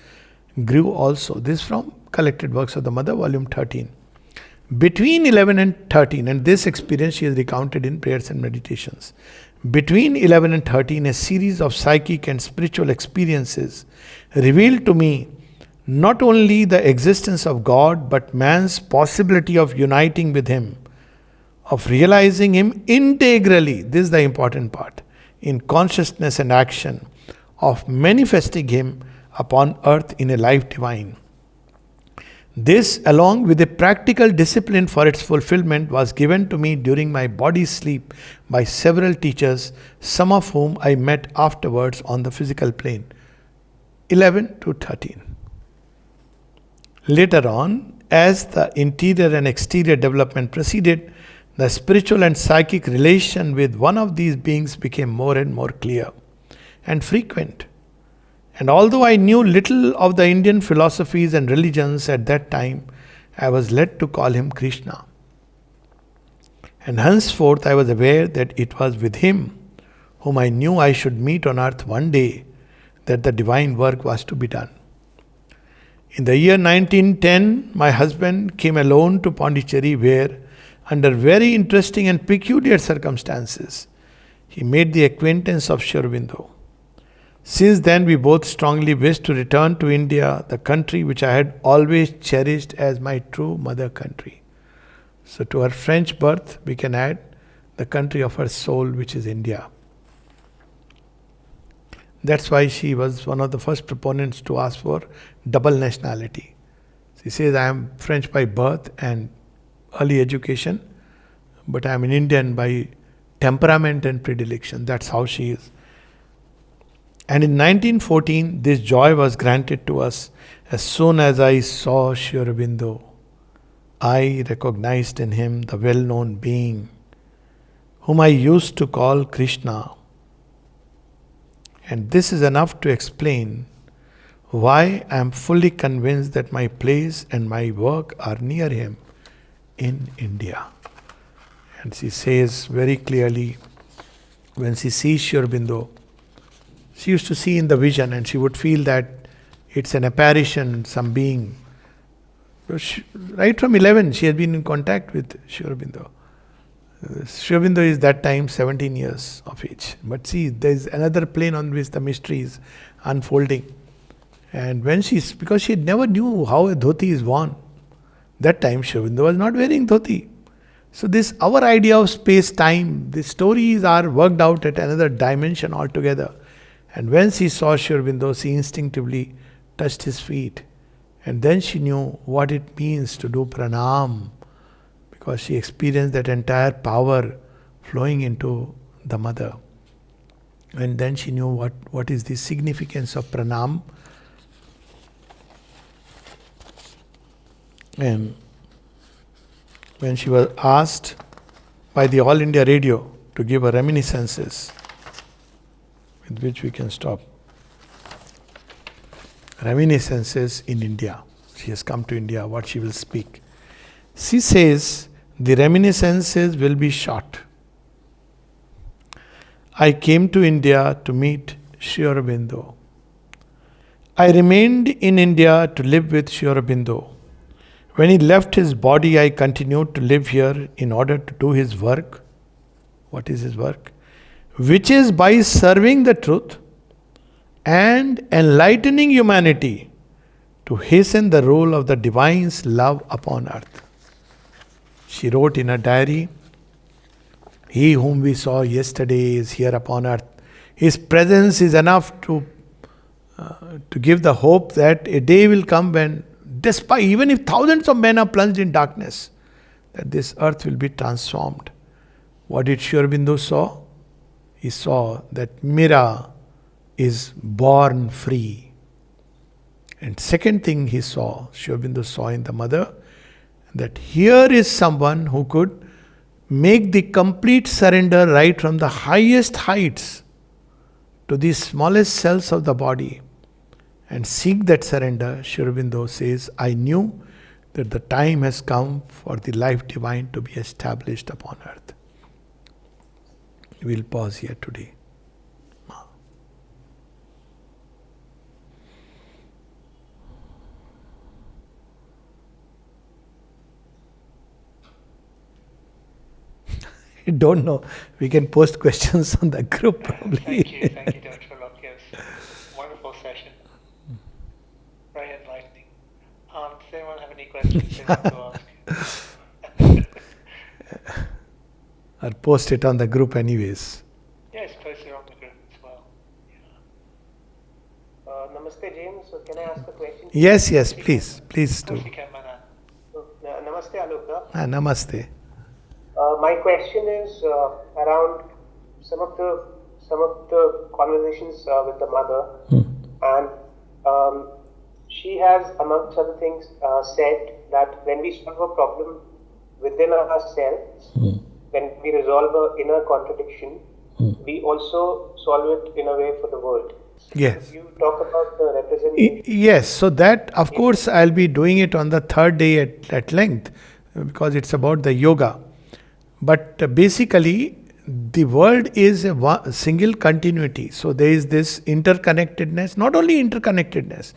grew also. This from Collected Works of the Mother, volume 13. Between 11 and 13, and this experience she has recounted in prayers and meditations. Between 11 and 13, a series of psychic and spiritual experiences revealed to me not only the existence of God, but man's possibility of uniting with Him, of realizing Him integrally, this is the important part, in consciousness and action, of manifesting Him upon earth in a life divine. This, along with a practical discipline for its fulfillment, was given to me during my body's sleep by several teachers, some of whom I met afterwards on the physical plane. 11 to 13. Later on, as the interior and exterior development proceeded, the spiritual and psychic relation with one of these beings became more and more clear and frequent. And although I knew little of the Indian philosophies and religions at that time, I was led to call him Krishna. And henceforth I was aware that it was with him, whom I knew I should meet on earth one day, that the divine work was to be done. In the year 1910, my husband came alone to Pondicherry, where, under very interesting and peculiar circumstances, he made the acquaintance of Sri Aurobindo. Since then, we both strongly wished to return to India, the country which I had always cherished as my true mother country. So to her French birth, we can add the country of her soul, which is India. That's why she was one of the first proponents to ask for double nationality. She says, I am French by birth and early education, but I am an Indian by temperament and predilection. That's how she is. And in 1914, this joy was granted to us. As soon as I saw Sri Aurobindo, I recognized in him the well-known being whom I used to call Krishna. And this is enough to explain why I am fully convinced that my place and my work are near him in India. And she says very clearly, when she sees Sri Aurobindo, she used to see in the vision and she would feel that it's an apparition, some being. Right from 11, she has been in contact with Sri Aurobindo. Sri Aurobindo is that time 17 years of age. But see, there is another plane on which the mystery is unfolding. And when because she never knew how a dhoti is worn. That time Sri Aurobindo was not wearing dhoti. So this, our idea of space-time, the stories are worked out at another dimension altogether. And when she saw Sri Aurobindo, she instinctively touched his feet. And then she knew what it means to do pranam, because she experienced that entire power flowing into the mother. And then she knew what is the significance of pranam. And when she was asked by the All India Radio to give her reminiscences, with which we can stop. Reminiscences in India. She has come to India, what she will speak. She says, the reminiscences will be short. I came to India to meet Sri Aurobindo. I remained in India to live with Sri Aurobindo. When he left his body, I continued to live here in order to do his work. What is his work? Which is by serving the truth and enlightening humanity to hasten the rule of the divine's love upon earth. She wrote in her diary, he whom we saw yesterday is here upon earth. His presence is enough to give the hope that a day will come when, despite, even if thousands of men are plunged in darkness, that this earth will be transformed. What did Sri Aurobindo saw? He saw that Mira is born free. And second thing he saw, Sri Aurobindo saw in the mother, that here is someone who could make the complete surrender right from the highest heights to the smallest cells of the body and seek that surrender. Sri Aurobindo says, I knew that the time has come for the life divine to be established upon earth. We will pause here today. I don't know. We can post questions on the group probably. Thank you, Dr. Locke. Yes. Wonderful session. Very enlightening. questions they want to ask. Or post it on the group anyways. Yes, post it on the group as well. Namaste, James. So can I ask a question? Yes, please do. Of course you can, Manan. Namaste, Alok. Namaste. My question is around some of the conversations with the mother, and she has, amongst other things, said that when we solve a problem within ourselves, when we resolve an inner contradiction, we also solve it in a way for the world. Yes. You talk about the representation. Yes, so that, of course, I'll be doing it on the third day at length, because it's about the yoga. But basically, the world is a single continuity. So there is this interconnectedness, not only interconnectedness,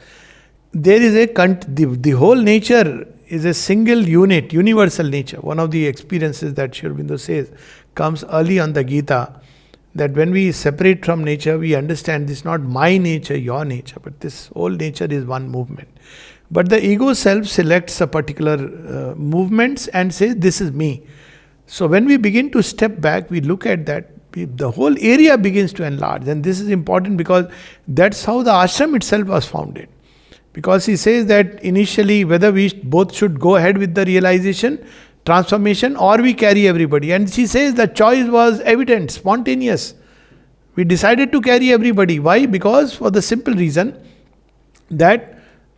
there is the whole nature is a single unit, universal nature. One of the experiences that Sri Aurobindo says comes early on the Gita, that when we separate from nature, we understand this is not my nature, your nature, but this whole nature is one movement. But the ego self selects a particular movements and says, this is me. So when we begin to step back, we look at that, the whole area begins to enlarge. And this is important because that's how the ashram itself was founded. Because he says that initially, whether we both should go ahead with the realization, transformation, or we carry everybody. And she says the choice was evident, spontaneous. We decided to carry everybody. Why? Because for the simple reason that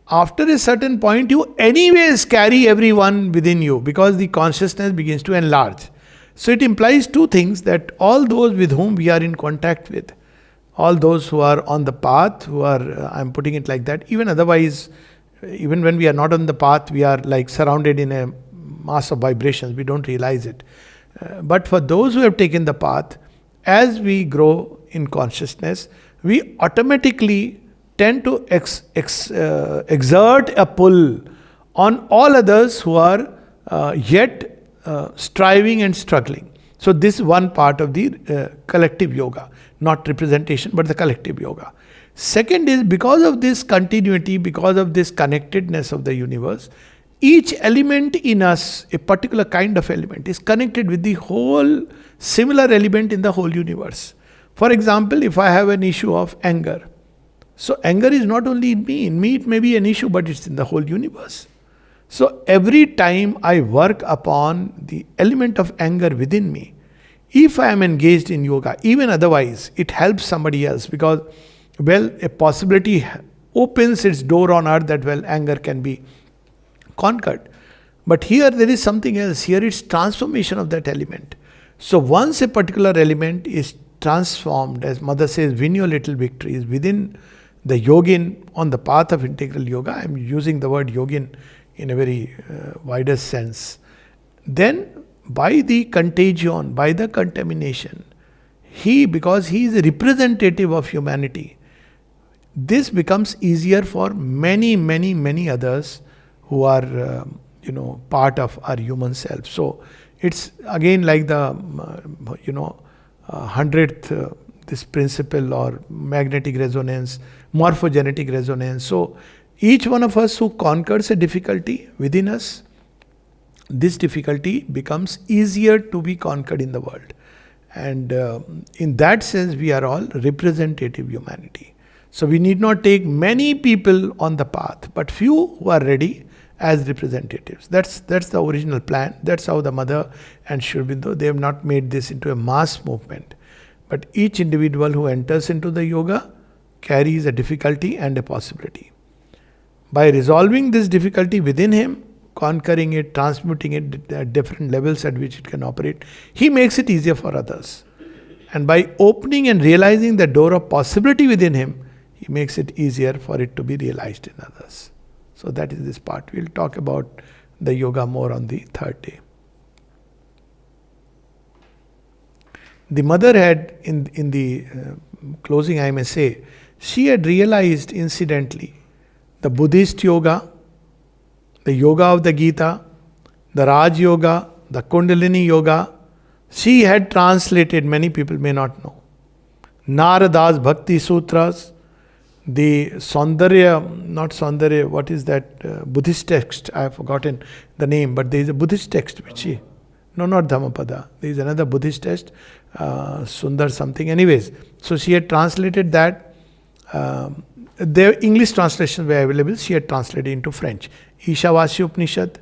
after a certain point, you anyways carry everyone within you, because the consciousness begins to enlarge. So it implies two things, that all those with whom we are in contact with, all those who are on the path, who are, I'm putting it like that, even otherwise, even when we are not on the path, we are like surrounded in a mass of vibrations, we don't realize it. But for those who have taken the path, as we grow in consciousness, we automatically tend to exert a pull on all others who are yet striving and struggling. So this is one part of the collective yoga, not representation, but the collective yoga. Second is, because of this continuity, because of this connectedness of the universe, each element in us, a particular kind of element, is connected with the whole similar element in the whole universe. For example, if I have an issue of anger, so anger is not only in me it may be an issue, but it's in the whole universe. So every time I work upon the element of anger within me, if I am engaged in yoga, even otherwise, it helps somebody else, because, well, a possibility opens its door on earth that, well, anger can be conquered. But here there is something else. Here it's transformation of that element. So once a particular element is transformed, as Mother says, win your little victories within the yogin on the path of integral yoga. I am using the word yogin in a very wider sense. Then by the contagion, by the contamination, because he is a representative of humanity, this becomes easier for many others who are part of our human self. So it's again like the 100th this principle, or magnetic resonance, morphogenetic resonance. So each one of us who conquers a difficulty within us, this difficulty becomes easier to be conquered in the world. And in that sense, we are all representative humanity. So we need not take many people on the path, but few who are ready as representatives. That's the original plan. That's how the Mother and Sri Aurobindo, they have not made this into a mass movement. But each individual who enters into the yoga carries a difficulty and a possibility. By resolving this difficulty within him, conquering it, transmuting it at different levels at which it can operate, he makes it easier for others. And by opening and realizing the door of possibility within him, he makes it easier for it to be realized in others. So that is this part. We'll talk about the yoga more on the third day. The Mother had, in the closing I may say, she had realized incidentally the Buddhist yoga, the yoga of the Gita, the Raj Yoga, the Kundalini Yoga, she had translated, many people may not know. Narada's Bhakti Sutras, the not Saundarya, what is that Buddhist text? I have forgotten the name, but there is a Buddhist text which she, no, not Dhammapada. There is another Buddhist text, Sundar something. Anyways, so she had translated that. The English translations were available. She had translated into French. Ishavasya Upanishad,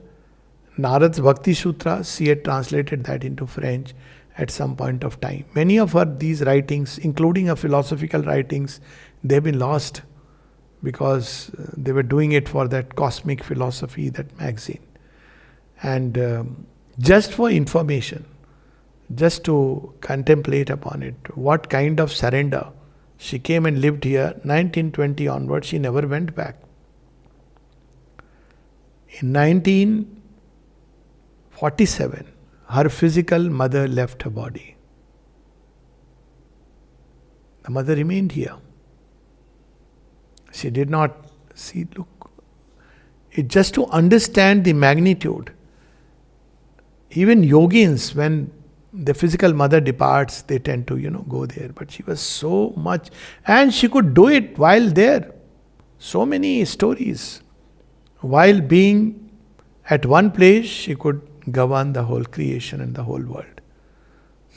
Narad's Bhakti Sutra, she had translated that into French at some point of time. Many of these writings, including her philosophical writings, they've been lost because they were doing it for that Cosmic Philosophy, that magazine. And just for information, just to contemplate upon it, what kind of surrender. She came and lived here 1920 onwards, she never went back. In 1947, her physical mother left her body. The mother remained here. She did not see, look. It just to understand the magnitude. Even yogins, when the physical mother departs, they tend to, go there. But she was so much, and she could do it while there. So many stories. While being at one place, she could govern the whole creation and the whole world.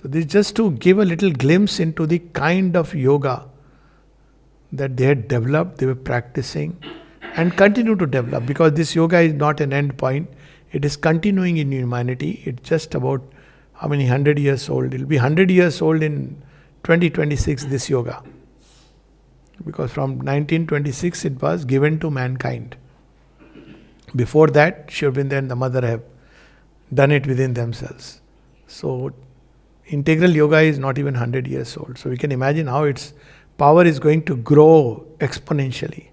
So this is just to give a little glimpse into the kind of yoga that they had developed, they were practicing, and continue to develop, because this yoga is not an end point. It is continuing in humanity. It's just about how many 100 years old? It will be 100 years old in 2026, this yoga. Because from 1926 it was given to mankind. Before that, Sri Aurobindo and the mother have done it within themselves. So, integral yoga is not even 100 years old. So, we can imagine how its power is going to grow exponentially.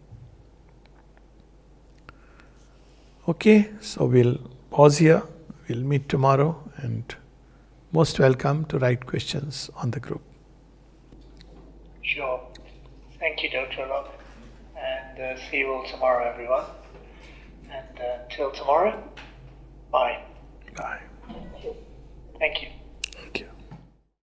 Okay, so we'll pause here. We'll meet tomorrow, and most welcome to write questions on the group. Sure. Thank you, Dr. Alok. And see you all tomorrow, everyone. And till tomorrow, bye. Bye. Thank you.